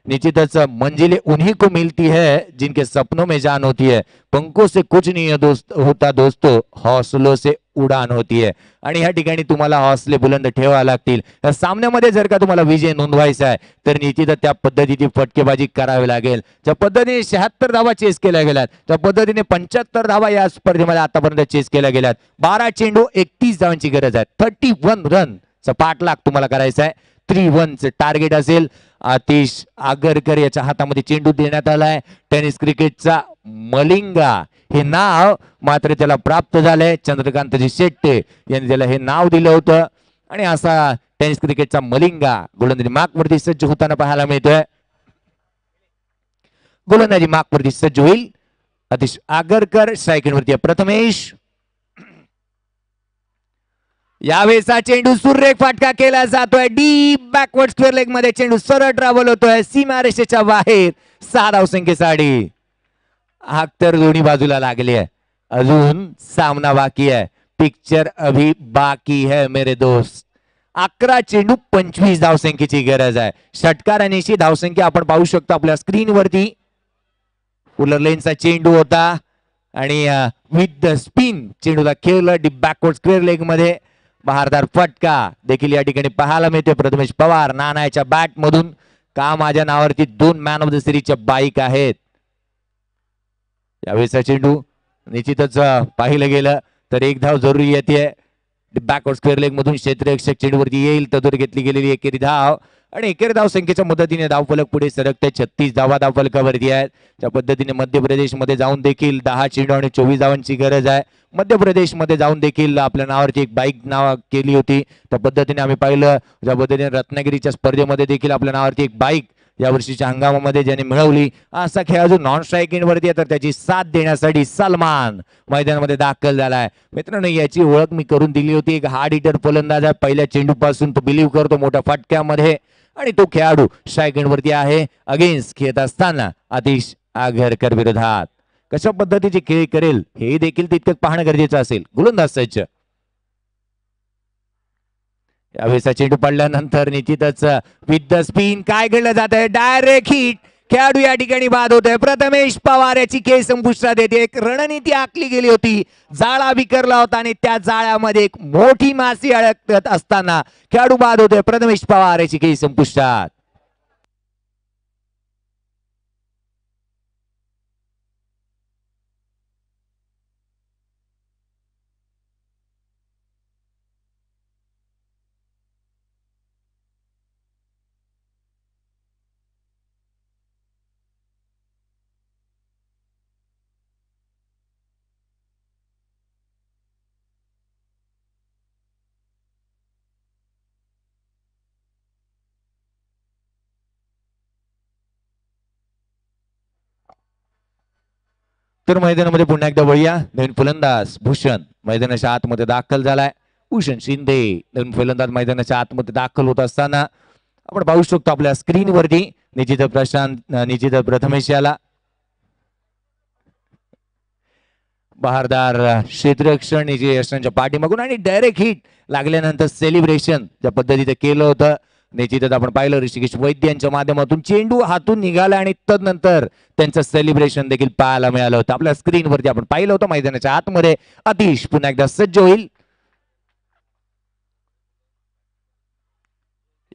निश्चितच मंजिलें उन्हीं को मिलती है जिनके सपनों में जान होती है. पंखों से कुछ नहीं होता दोस्तों, हौसलों से उडान होती है. आणि ह्या ठिकाणी तुम्हाला हौसले बुलंद ठेवावे लागतील. या सामन्यामध्ये जर का तुम्हाला विजय नोंदवायचा आहे तर निश्चितच त्या पद्धतीची फटकेबाजी करावी लागेल. ज्या पद्धतीने 76 धावा चेस केल्या गेल्यात त्या पद्धतीने 75 धावा या स्पर्धेमध्ये आतापर्यंत चेस केल्या गेल्यात. 12 चेंडू 31 धावांची गरज आहे. 31 रनचा पाठलाग तुम्हाला करायचा आहे. 3-1 टार्गेट असेल. आतिश आगरकर याच्या हातामध्ये चेंडू देण्यात आलाय. टेनिस क्रिकेटचा मलिंगा हे नाव मात्र त्याला प्राप्त झालंय. चंद्रकांतजी शेट्टे यांनी त्याला हे नाव दिलं होतं आणि असा टेनिस क्रिकेटचा मलिंगा गोलंदाजी मार्कवरती सज्ज होताना पाहायला मिळतोय. गोलंदाजी मार्कवरती सज्ज होईल आतिश आगरकर. स्ट्राईकवरती प्रथमेश. यावेळेचा चेंडू सुरेख फाटका केला जातोय. डीप बॅकवर्ड स्क्वेअर लेग मध्ये चेंडू सरळ ट्रॅव्हल होतोय सीमारेषेच्या बाहेर. 6 धावसंख्येसाठी हाक तर दोन्ही बाजूला लागली आहे. अजून सामना बाकी आहे. पिक्चर अभी बाकी है मेरे दोस्त. 11 चेंडू 25 धावसंख्येची गरज आहे. षटकार आणि धावसंख्या आपण पाहू शकतो आपल्या स्क्रीनवरती. फुलर लेनचा चेंडू होता आणि विथ द स्पिन चेंडूला खेळलं डीप बॅकवर्ड स्क्वेअर लेग मध्ये. बहारदार फटका देखील या ठिकाणी पाहायला मिळते. प्रथमेश पवार नानाच्या बॅट मधून. का माझ्या नावावरती 2 मॅन ऑफ द सिरीजच्या बाईक आहेत. यावेळेचा चेंडू निश्चितच पाहिलं गेलं तर 1 धाव जरुरी येते. बॅकवर्ड स्क्वेअर लेग मधून क्षेत्ररक्षक चेंडूवरती येईल. तदूर घेतली गेलेली एकेरी धाव आणि एकेरी धाव संख्येच्या मदतीने धावफलक पुढे सरकते. 36 धावा धावफलकावरती आहेत. त्या पद्धतीने मध्य प्रदेशमध्ये जाऊन देखील 10 चेंडू आणि 24 धावांची गरज आहे. मध्य प्रदेशमध्ये जाऊन देखील आपल्या नावावरती एक बाईक नाव केली होती. त्या पद्धतीने आम्ही पाहिलं. ज्या पद्धतीने रत्नागिरीच्या स्पर्धेमध्ये देखील आपल्या नावावरती एक बाईक या वर्षीच्या हंगामामध्ये ज्याने मिळवली. असा खेळाडू नॉन स्ट्रायकिंग वरती तर त्याची साथ देण्यासाठी सलमान मैदानामध्ये दाखल झालाय. मित्रांनो याची ओळख मी करून दिली होती. एक हार्ड हिटर फलंदाज आहे. पहिल्या चेंडूपासून तो बिलीव्ह करतो मोठ्या फटक्यामध्ये आणि तो खेळाडू स्ट्रायकिंग वरती आहे. अगेन्स्ट खेळत असताना आतिश आगरकर विरोधात कशा पद्धतीचे खेळ करेल हे देखील तितकंच पाहणं गरजेचं असेल. गोलंदाज सज्ज. यावेळेचा चेंडू पडल्यानंतर निश्चितच विथ द स्पिन काय घडलं जात आहे. Direct hit. खेळाडू या ठिकाणी बाद होतोय. प्रथमेश पवार याची खेळ संपुष्टात येते. एक रणनीती आखली गेली होती. जाळा विकरला होता आणि त्या जाळ्यामध्ये एक मोठी माशी अडकत असताना खेळाडू बाद होतोय. प्रथमेश पवार याची खेळ संपुष्टात. तर मैदानामध्ये पुन्हा एकदा वळूया. नवीन फलंदाज भूषण मैदानाच्या आतमध्ये दाखल झालाय. भूषण शिंदे नवीन फलंदाज मैदानाच्या आतमध्ये दाखल होत असताना आपण पाहू शकतो आपल्या स्क्रीनवरती निश्चित प्रथमेश याला बहारदार क्षेत्ररक्षण यशांच्या पाठीमागून आणि डायरेक्ट हिट लागल्यानंतर सेलिब्रेशन ज्या पद्धतीने केलं होतं निश्चितच आपण पाहिलं. ऋषिकेश वैद्य यांच्या माध्यमातून चेंडू हातून निघाला आणि तदनंतर त्यांचं सेलिब्रेशन देखील पाहायला मिळालं होतं. आपल्या स्क्रीनवरती आपण पाहिलं होतं. मैदानाच्या आतमध्ये आतिश पुन्हा एकदा सज्ज होईल.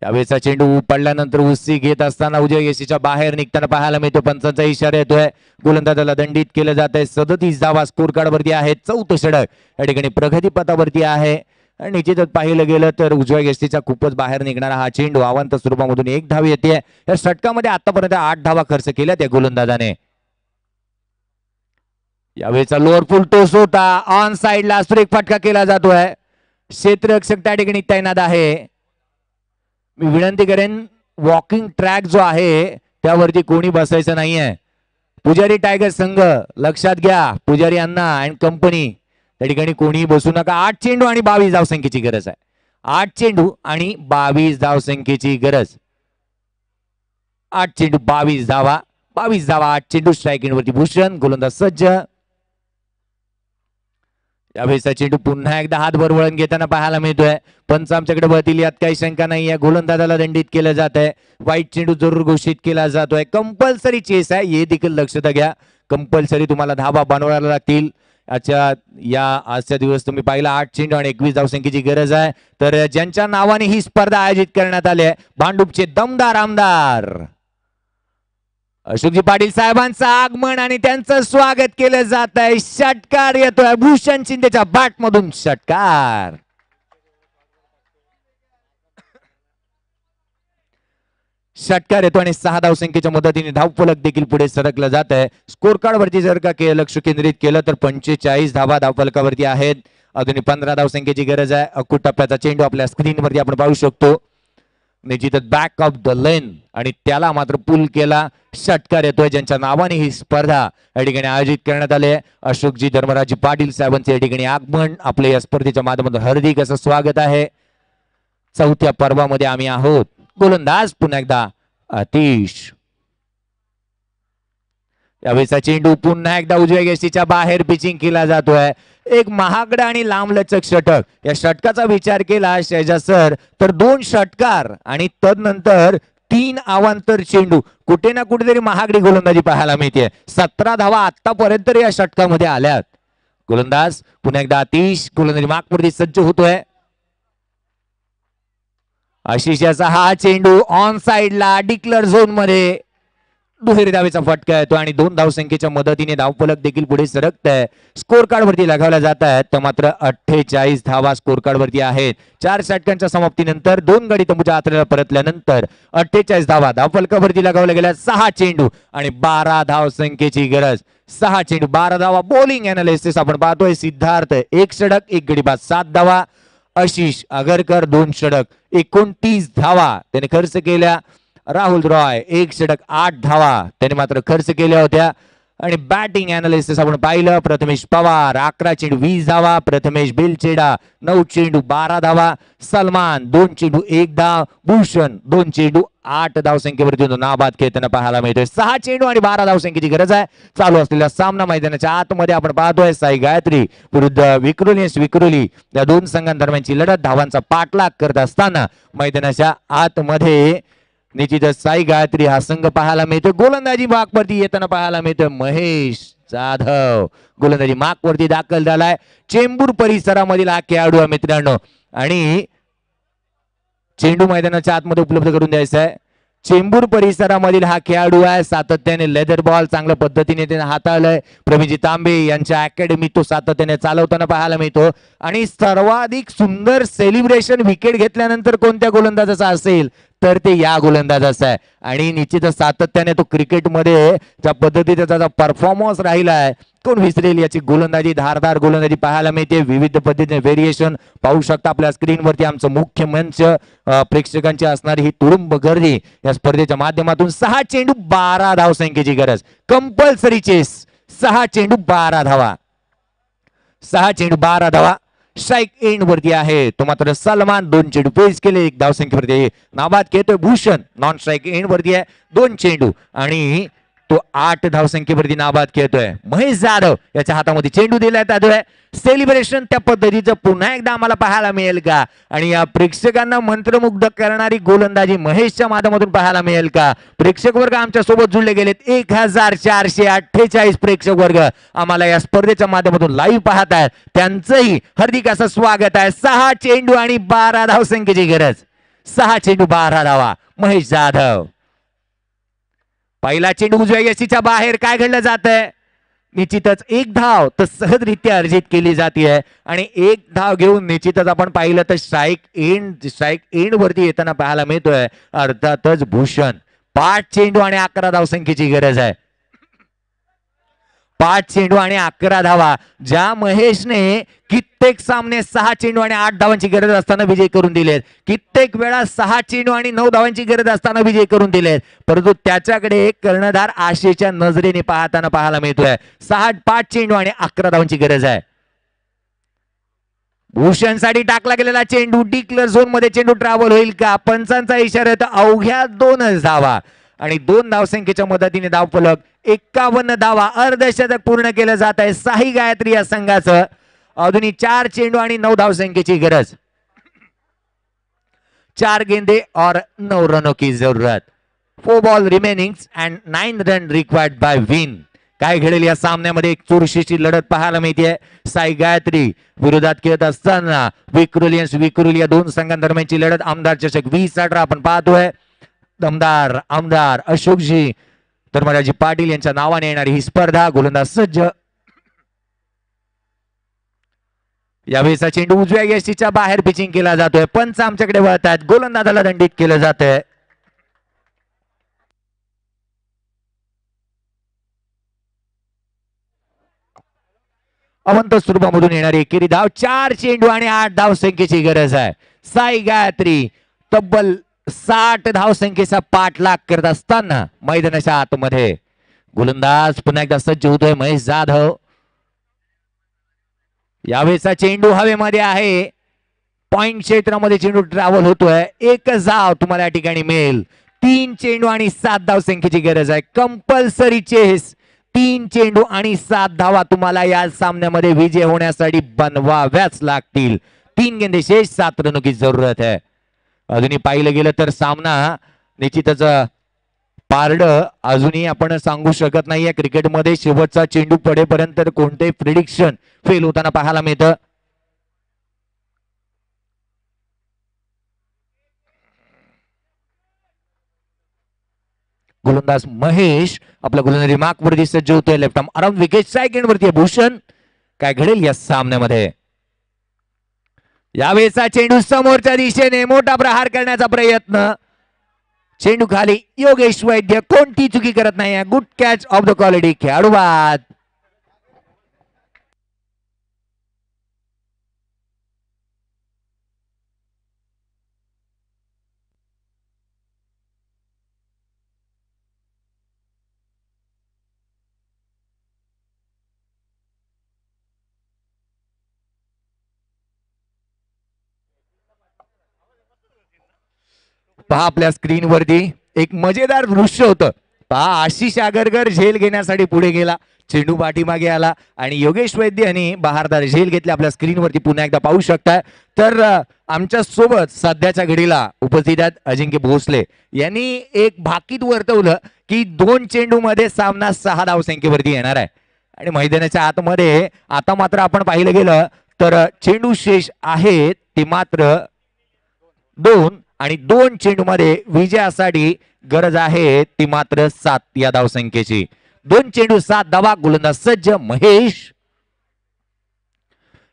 यावेळेचा चेंडू पडल्यानंतर उसळी घेत असताना उजव्या यशीच्या बाहेर निघताना पाहायला मिळतो. पंचांचा इशारा येतोय. गोलंदाजाला दंडित केलं जात आहे. 37 धावा स्कोर कार्ड वरती आहे. 4थं षटक या ठिकाणी प्रगतीपथावरती आहे आणि निश्चितच पाहिलं गेलं तर उजव्या यष्टीचा खूपच बाहेर निघणारा हा चेंडू अवांतर स्वरूपामधून 1 धाव येते. या षटकामध्ये आतापर्यंत 8 धावा खर्च केल्या त्या गोलंदाजाने. यावेळेचा लोअर फुल टोस होता. ऑन साइडला सुरेख फटका केला जातोय. क्षेत्ररक्षक त्या ठिकाणी तैनात आहे. मी विनंती करेन वॉकिंग ट्रॅक जो आहे त्यावरती कोणी बसायचं नाहीये. पुजारी टायगर संघ लक्षात घ्या. पुजारी अण्णा अँड कंपनी त्या ठिकाणी कोणी बसू नका. 8 चेंडू आणि 22 धावसंख्येची गरज आहे. 8 चेंडू आणि 22 धावसंख्येची गरज. 8 चेंडू 22 धावा. 22 धावा 8 चेंडू. स्ट्रायकिंग वरती भूषण. गोलंदाज सज्ज. यावेळेचा चेंडू पुन्हा एकदा हातभर वळण घेताना पाहायला मिळतोय. पंच आमच्याकडे बघतील यात काही शंका नाहीये. गोलंदाजाला दंडित केलं जात आहे. वाईट चेंडू जरूर घोषित केला जातोय. कंपल्सरी चेस आहे हे देखील लक्षात घ्या. कंपल्सरी तुम्हाला धावा बनवायला लागतील. आजच्या दिवस तुम्ही पाहिला 8 चेंडू आणि 21 धावसंख्येची गरज आहे. तर ज्यांच्या नावाने ही स्पर्धा आयोजित करण्यात आली आहे भांडूपचे दमदार आमदार अशोकजी पाटील साहेबांचं आगमन आणि त्यांचं स्वागत केलं जात आहे. षटकार येतोय भूषण शिंदेच्या बॅट मधून. षटकार षटकार येतो आणि 6 धावसंख्येच्या मदतीने धावफलक देखील पुढे सरकलं जात आहे. स्कोर कार्ड वरती जर का लक्ष केंद्रित केलं तर 45 धावा धावफलकावरती आहेत. अजूनही 15 धावसंख्येची गरज आहे. अकुट टप्प्याचा चेंडू आपल्या स्क्रीनवरती आपण पाहू शकतो. निश्चितच बॅक ऑफ द लेन आणि त्याला मात्र पुल केला. षटकार येतोय ज्यांच्या नावाने ही स्पर्धा या ठिकाणी आयोजित करण्यात आली आहे. अशोकजी धर्मराजी पाटील साहेबांचे या ठिकाणी आगमन, आपले या स्पर्धेच्या माध्यमातून हार्दिक असं स्वागत आहे. चौथ्या पर्वामध्ये आम्ही आहोत. गोलंदाज पुन्हा एकदा आतिश. यावेळेचा चेंडू पुन्हा एकदा उजव्या गेशीच्या बाहेर पिचिंग केला जातोय. एक महागडा आणि लांबलचक षटक. या षटकाचा विचार केला शहजाद सर तर 2 षटकार आणि तदनंतर 3 अवांतर चेंडू. कुठे ना कुठेतरी महागडी गोलंदाजी पाहायला मिळते. 17 धावा आतापर्यंत या षटकामध्ये आल्यात. गोलंदाज पुन्हा एकदा आतिश गोलंदाजी मागवरती सज्ज होतोय. आशिष याचा हा चेंडू ऑन साइडला डिक्लेअर झोन मध्ये दुहेरी धावेचा फटका येतो आणि 2 धावसंख्येच्या मदतीने धावफलक देखील पुढे सरकत आहे. स्कोर कार्ड वरती लगावल्या जात आहेत. तर मात्र 48 धावा स्कोर कार्ड वरती आहेत. 4 षटकांच्या समाप्तीनंतर 2 गडी तंबूच्या आतड्याला परतल्यानंतर 48 धावा धावफलकावरती लगावल्या गेल्या. 6 चेंडू आणि 12 धावसंख्येची गरज. 6 चेंडू 12 धावा. बॉलिंग अनालिसिस आपण पाहतोय. सिद्धार्थ 1 षटक 1 गडी बाद 7 धावा. आशिष आगरकर 2 षटक 29 धावा त्याने खर्च केल्या. राहुल रॉय 1 षटक 8 धावा त्याने मात्र खर्च केल्या होत्या. आणि बॅटिंग अनालिसिस आपण पाहिलं. प्रथमेश पवार 11 चेंडू 20 धावा. प्रथमेश बेलचेडा 9 चेंडू 12 धावा. सलमान 2 चेंडू 1 धाव. भूषण 2 चेंडू 8 धावसंख्येवरती नाबाद खेळताना पाहायला मिळतोय. 6 चेंडू आणि 12 धावसंख्येची गरज आहे. चालू असलेला सामना मैदानाच्या आतमध्ये आपण पाहतोय. साई गायत्री विरुद्ध विक्रोली या 2 संघांदरम्यानची लढत. धावांचा पाठलाग करत असताना मैदानाच्या आतमध्ये निश्चितच साई गायत्री हा संघ पाहायला मिळतो. गोलंदाजी मागवरती येताना पाहायला मिळतोय महेश जाधव. गोलंदाजी मागवरती दाखल झालाय. चेंबूर परिसरामधील हा खेळाडू आहे मित्रांनो आणि चेंडू मैदानाच्या आतमध्ये उपलब्ध करून द्यायचा आहे. चेंबूर परिसरामधील हा खेळाडू आहे. सातत्याने लेदर बॉल चांगल्या पद्धतीने त्याने हाताळलाय. प्रवीणजी तांबे यांच्या अकॅडमी तो सातत्याने चालवताना पाहायला मिळतो. आणि सर्वाधिक सुंदर सेलिब्रेशन विकेट घेतल्यानंतर कोणत्या गोलंदाजाचा असेल तर ते या गोलंदाजाचा आहे. आणि निश्चितच सातत्याने तो क्रिकेटमध्ये ज्या पद्धतीचा त्याचा परफॉर्मन्स राहिला आहे कोण विसरेल. याची गोलंदाजी धारदार गोलंदाजी पाहायला मिळते. विविध पद्धतीने व्हेरिएशन पाहू शकता आपल्या स्क्रीनवरती. आमचं मुख्य मंच प्रेक्षकांची असणारी ही तुडुंब गर्दी या स्पर्धेच्या माध्यमातून. 6 चेंडू 12 धावसंख्येची गरज. Compulsory chess. 6 चेंडू 12 धावा. 6 चेंडू 12 धावा. स्ट्राईक एंड वरती आहे तो मात्र सलमान 2 चेंडू पेस केले. 1 धावसंख्येवरती नाबाद खेळतोय. भूषण नॉन स्ट्राईक एंड वरती आहे 2 चेंडू आणि तो 8 धावसंख्येवरती नाबाद खेळतोय. महेश जाधव याच्या हातामध्ये चेंडू दिलाय. त्यामुळे सेलिब्रेशन त्या पद्धतीचं पुन्हा एकदा आम्हाला पाहायला मिळेल का आणि या प्रेक्षकांना मंत्रमुग्ध करणारी गोलंदाजी महेशच्या माध्यमातून पाहायला मिळेल का. प्रेक्षक वर्ग आमच्या सोबत जुळले गेलेत. 1448 प्रेक्षक वर्ग आम्हाला या स्पर्धेच्या माध्यमातून लाईव्ह पाहत आहेत. त्यांचंही हार्दिक असं स्वागत आहे. 6 चेंडू आणि 12 धावसंख्येची गरज. 6 चेंडू 12 धावा. महेश जाधव. पहिला चेंडू उजव्या यशीच्या बाहेर. काय घडलं जात आहे. निश्चितच 1 धाव तर सहजरित्या अर्जित केली जाते आणि 1 धाव घेऊन निश्चितच आपण पाहिलं तर स्ट्राईक एंड वरती येताना पाहायला मिळतोय. अर्थातच भूषण 5 चेंडू आणि 11 धावसंख्येची गरज आहे. 5 चेंडू आणि 11 धावा. ज्या महेशने कित्येक सामने 6 चेंडू आणि 8 धावांची गरज असताना विजय करून दिलेत. कित्येक वेळा 6 चेंडू आणि 9 धावांची गरज असताना विजय करून दिलेत. परंतु त्याच्याकडे कर्णधार आशेच्या नजरेने पाहताना पाहायला मिळतोय. 5 चेंडू आणि 11 धावांची गरज आहे. भूषणसाठी टाकला गेलेला चेंडू डिक्लेअर झोन मध्ये चेंडू ट्रॅव्हल होईल का. पंचांचा इशारा तर अवघ्या 2च धावा आणि 2 धावसंख्येच्या मदतीने धावफलक 51 धावा. अर्धशतक पूर्ण केलं जात आहे साई गायत्री या संघाचं. अजूनही 4 चेंडू आणि 9 धावसंख्येची गरज. 4 गेंदे और 9 रनों की जरूरत. 4 ball remaining and 9 run required by win. काय घडेल या सामन्यामध्ये. एक चुरशीची लढत पाहायला मिळते. साई गायत्री विरोधात खेळत असताना विक्रोली या 2 संघांदरम्यानची लढत. आमदार चषक 2018 आपण पाहतोय. आमदार अशोकजी धर्मराजी पाटील यांच्या नावाने येणारी ही स्पर्धा. गोलंदाज सज्ज. यावेळेचा चेंडू उजव्या यष्टीच्या बाहेर पिचिंग केला जातोय. पंच आमच्याकडे वळतात. गोलंदाजाला दंडित केलं जातंय. अवंत स्वरूपामधून येणारी एकेरी धाव 4 चेंडू आणि 8 धाव संख्येची गरज आहे. साई गायत्री तब्बल 60 धाव संख्येचा पाठलाग करत असताना मैदानाच्या आतमध्ये गोलंदाज पुन्हा एकदा सज्ज होतोय महेश जाधव. यावेळेचा चेंडू हवेमध्ये आहे. पॉइंट क्षेत्रामध्ये चेंडू ट्रॅव्हल होतोय. एक धाव तुम्हाला या ठिकाणी मिळेल. 3 चेंडू आणि 7 धाव संख्येची गरज आहे. कंपल्सरी चेस 3 चेंडू आणि 7 धावा तुम्हाला या सामन्यामध्ये विजय होण्यासाठी बनवाव्याच लागतील. 3 गेंदे शेष 7 रनों की जरूरत है. अजूनही पाहिलं गेलं तर सामना निश्चितच पारड अजूनही आपण सांगू शकत नाहीये. क्रिकेटमध्ये शेवटचा चेंडू पडेपर्यंत कोणते प्रिडिक्शन फेल होताना पाहायला मिळतं. गोलंदाज महेश आपला गोलंदाजी मार्कवरती सज्ज होतोय. लेफ्ट आर्म आराम विकेट सेकंड वरती भूषण. काय घडेल या सामन्यामध्ये? यावेळेचा चेंडू समोरच्या दिशेने मोठा प्रहार करण्याचा प्रयत्न. चेंडू खाली. योगेश वैद्य कोणती चुकी करत नाही. Good catch of the quality. खेळाडू बाद. पहा आपल्या स्क्रीनवरती एक मजेदार दृश्य होतं. पहा आशिष आगरकर झेल घेण्यासाठी पुढे गेला. चेंडू पाठीमागे आला आणि योगेश वैद्य यांनी बहारदार झेल घेतले. आपल्या स्क्रीनवरती पुन्हा एकदा पाहू शकताय. तर आमच्या सोबत सध्याच्या घडीला उपस्थित आहेत अजिंक्य भोसले यांनी एक भाकीत वर्तवलं की 2 चेंडू मध्ये सामना 6 धावसंख्येवरती येणार आहे. आणि मैदानाच्या आतमध्ये आता मात्र आपण पाहिलं गेलं तर चेंडू शेष आहेत ते मात्र 2 आणि 2 चेंडू मध्ये विजयासाठी गरज आहे ती मात्र 7 या धावसंख्येची. 2 चेंडू 7 धावा. गोलंदाज सज्ज महेश.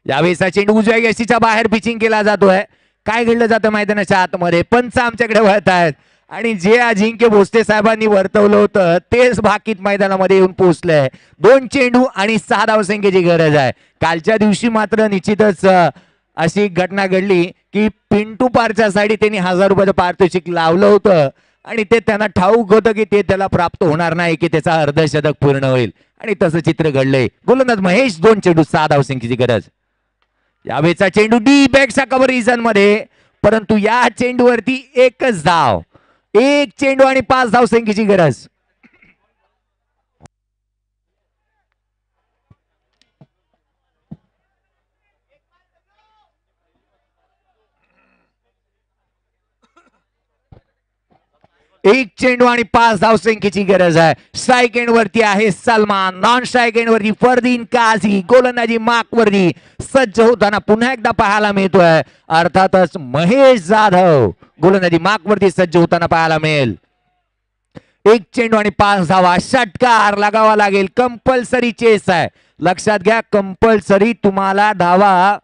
यावेळेचा चेंडू उजव्या यष्टीच्या बाहेर पिचिंग केला जातोय. काय घडलं जातं मैदानाच्या आतमध्ये? पंच आमच्याकडे वळत आहेत आणि जे अजिंक्य भोसले साहेबांनी वर्तवलं होतं तेच भाकीत मैदानामध्ये येऊन पोहोचलंय. 2 चेंडू आणि 6 धावसंख्येची गरज आहे. कालच्या दिवशी मात्र निश्चितच अशी घटना घडली की पिंटू पारच्या साठी त्यांनी 1000 रुपयाचं पारितोषिक लावलं होतं आणि ते त्यांना ठाऊक होतं की ते त्याला प्राप्त होणार नाही की त्याचा अर्धशतक पूर्ण होईल आणि तसं चित्र घडलंय. गोलंदाज महेश 2 चेंडू 6 धावसंख्येची गरज. यावेळेचा चेंडू डीप बॅकच्या कव्हर रिजन मध्ये परंतु या चेंडूवरती एकच धाव. 1 चेंडू आणि 5 धावसंख्येची गरज. एक चेंडू आणि 5 धावसंख्येची गरज आहे. स्ट्राईक एंड वरती आहे सलमान. नॉन स्ट्राईक एंड वरती फरदीन काझी. गोलंदाजी मार्क वरती सज्ज होताना पुन्हा एकदा पाहायला मिळतोय. अर्थातच महेश जाधव गोलंदाजी मार्क वरती सज्ज होताना पाहायला मिळेल. 1 चेंडू आणि 5 धावा. षटकार लगावा लागेल. कंपल्सरी चेस आहे. लक्षात घ्या कंपल्सरी तुम्हाला धावा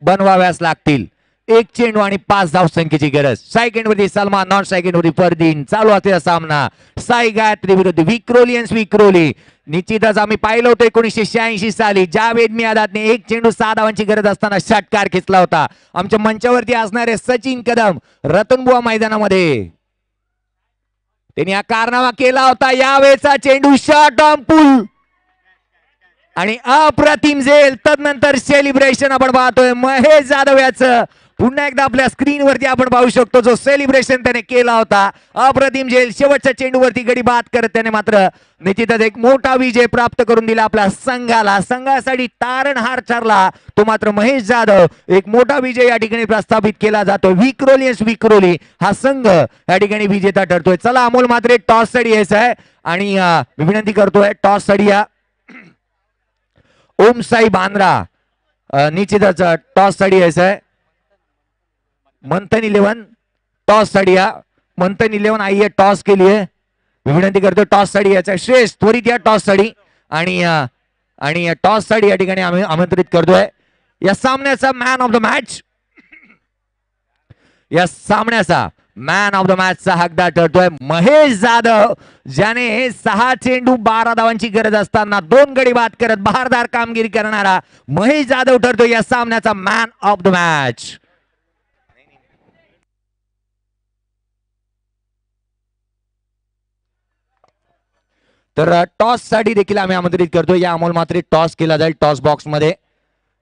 बनवाव्याच लागतील. 1 चेंडू आणि 5 धावसंख्येची गरज. स्ट्राईक वरती सलमान. नॉन स्ट्राईक वरती फरदीन. चालू असलेला सामना साई गायत्री विरुद्ध विक्रोलियन्स विक्रोली. निश्चितच आम्ही पाहिलं होतं 1986 साली जावेद मियादादने 1 चेंडू 6 धावांची गरज असताना षटकार खेचला होता. आमच्या मंचावरती असणारे सचिन कदम रतनबुवा मैदानामध्ये त्यांनी हा कारनामा केला होता. यावेळेचा चेंडू शॉर्ट ऑन पुल आणि अप्रतिम झेल. तदनंतर सेलिब्रेशन आपण पाहतोय महेश जाधव याचं. पुन्हा एकदा आपल्या स्क्रीनवरती आपण पाहू शकतो जो सेलिब्रेशन त्याने केला होता. अप्रतिम झेल. शेवटच्या चेंडूवरती गडी बाद करत त्याने मात्र निश्चितच एक मोठा विजय प्राप्त करून दिला आपल्या संघाला. संघासाठी तारणहार ठरला तो मात्र महेश जाधव. एक मोठा विजय या ठिकाणी प्रस्थापित केला जातो. विक्रोलियन्स विक्रोली हा संघ या ठिकाणी विजेता ठरतोय. चला अमोल मात्र टॉस साठी यायचं आहे आणि मी विनंती करतोय टॉस साठी या ओम साई बांद्रा निश्चितच टॉस साठी यायचं आहे. मंथन 11 टॉस साठी या. मंथन 11 आइए टॉस के लिए. मी विनंती करतो टॉस साठी याचा श्रेष त्वरित या टॉस साठी आणि टॉस साठी या ठिकाणी आम्ही आमंत्रित करतोय. या सामन्याचा मॅन ऑफ द मॅच या सामन्याचा मॅन ऑफ द मॅचचा हकदार ठरतोय महेश जाधव, ज्याने 6 चेंडू 12 धावांची गरज असताना 2 गडी बाद करत बहारदार कामगिरी करणारा महेश जाधव ठरतोय या सामन्याचा मॅन ऑफ द मॅच. तर टॉस साठी देखील आम्ही आमंत्रित करतो. या अमोल मात्रे टॉस केला जाईल टॉस बॉक्स मध्ये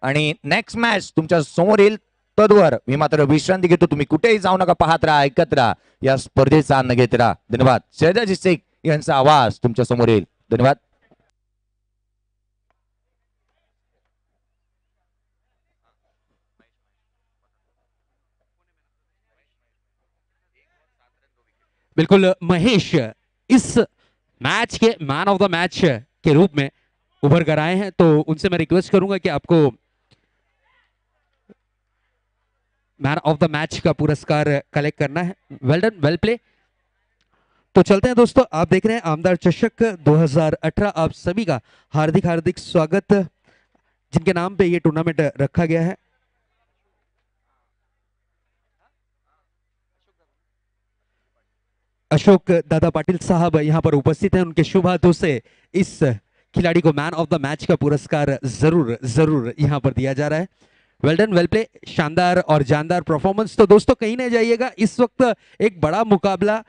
आणि नेक्स्ट मॅच तुमच्या समोर येईल. तद्वर मी मात्र विश्रांती घेतो. तुम्ही कुठेही जाऊ नका, पाहत राहा, ऐकत राहा, या स्पर्धेचा आनंद घेत राहा. धन्यवाद. शहजाद शेख यांचा आवाज तुमच्या समोर येईल. धन्यवाद. बिल्कुल महेश इस मैच के मैन ऑफ द मैच के रूप में उभर कर आए हैं, तो उनसे मैं रिक्वेस्ट करूंगा कि आपको मैन ऑफ द मैच का पुरस्कार कलेक्ट करना है. वेल डन, वेल प्ले. तो चलते हैं दोस्तों, आप देख रहे हैं आमदार चषक 2018. आप सभी का हार्दिक हार्दिक स्वागत, जिनके नाम पे ये टूर्नामेंट रखा गया है. अशोक दादा पाटिल साहब यहाँ पर उपस्थित हैं. उनके शुभ हाथों से इस खिलाड़ी को मैन ऑफ द मैच का पुरस्कार जरूर जरूर यहाँ पर दिया जा रहा है. वेल डन, वेल प्ले. शानदार और जानदार परफॉर्मेंस. तो दोस्तों कहीं नहीं जाइएगा, इस वक्त एक बड़ा मुकाबला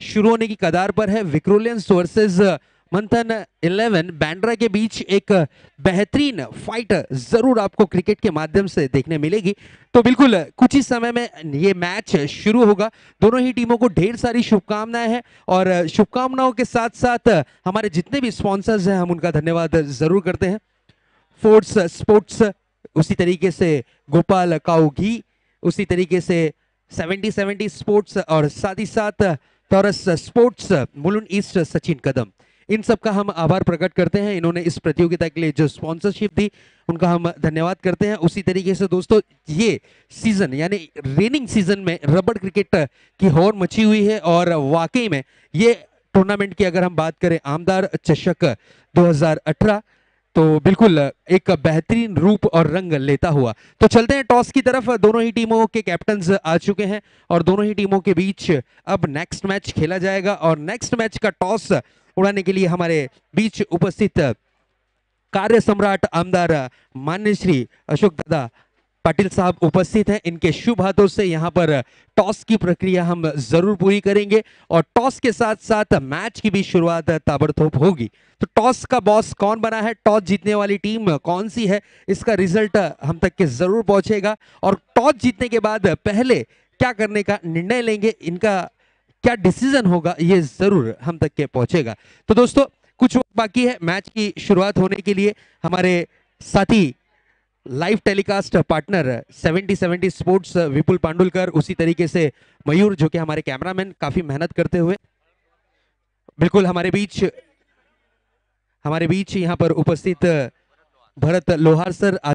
शुरू होने की कगार पर है. विक्रोलियंस वर्सेस मंथन 11 बैंड्रा के बीच एक बेहतरीन फाइट जरूर आपको क्रिकेट के माध्यम से देखने मिलेगी. तो बिल्कुल कुछ ही समय में ये मैच शुरू होगा. दोनों ही टीमों को ढेर सारी शुभकामनाएं हैं और शुभकामनाओं के साथ साथ हमारे जितने भी स्पॉन्सर्स हैं हम उनका धन्यवाद जरूर करते हैं. फोर्ट्स स्पोर्ट्स, उसी तरीके से गोपाल काऊ घी, उसी तरीके से 70-70 स्पोर्ट्स और साथ ही साथ Taurus Sports, Mulund East Sachin Kadam, इन सब का हम आभार प्रकट करते हैं. इन्होंने इस प्रतियोगिता के लिए जो स्पॉन्सरशिप दी उनका हम धन्यवाद करते हैं. उसी तरीके से दोस्तों ये सीजन यानी रेनिंग सीजन में रबड़ क्रिकेट की होड़ मची हुई है और वाकई में ये टूर्नामेंट की अगर हम बात करें आमदार चषक 2018 तो बिल्कुल एक बेहतरीन रूप और रंग लेता हुआ. तो चलते हैं टॉस की तरफ. दोनों ही टीमों के कैप्टन्स आ चुके हैं और दोनों ही टीमों के बीच अब नेक्स्ट मैच खेला जाएगा और नेक्स्ट मैच का टॉस उड़ाने के लिए हमारे बीच उपस्थित कार्य सम्राट आमदार मान्य श्री अशोक दादा पाटिल साहब उपस्थित हैं. इनके शुभ हाथों से यहाँ पर टॉस की प्रक्रिया हम जरूर पूरी करेंगे और टॉस के साथ साथ मैच की भी शुरुआत ताबड़तोड़ होगी. तो टॉस का बॉस कौन बना है, टॉस जीतने वाली टीम कौन सी है, इसका रिजल्ट हम तक के जरूर पहुंचेगा और टॉस जीतने के बाद पहले क्या करने का निर्णय लेंगे, इनका क्या डिसीजन होगा, ये जरूर हम तक के पहुंचेगा. तो दोस्तों कुछ वक्त बाकी है मैच की शुरुआत होने के लिए. हमारे साथी लाइव टेलीकास्ट पार्टनर 70-70 स्पोर्ट्स विपुल पांडुलकर, उसी तरीके से मयूर जो कि हमारे कैमरामैन काफी मेहनत करते हुए बिल्कुल हमारे बीच यहाँ पर उपस्थित भरत लोहार सर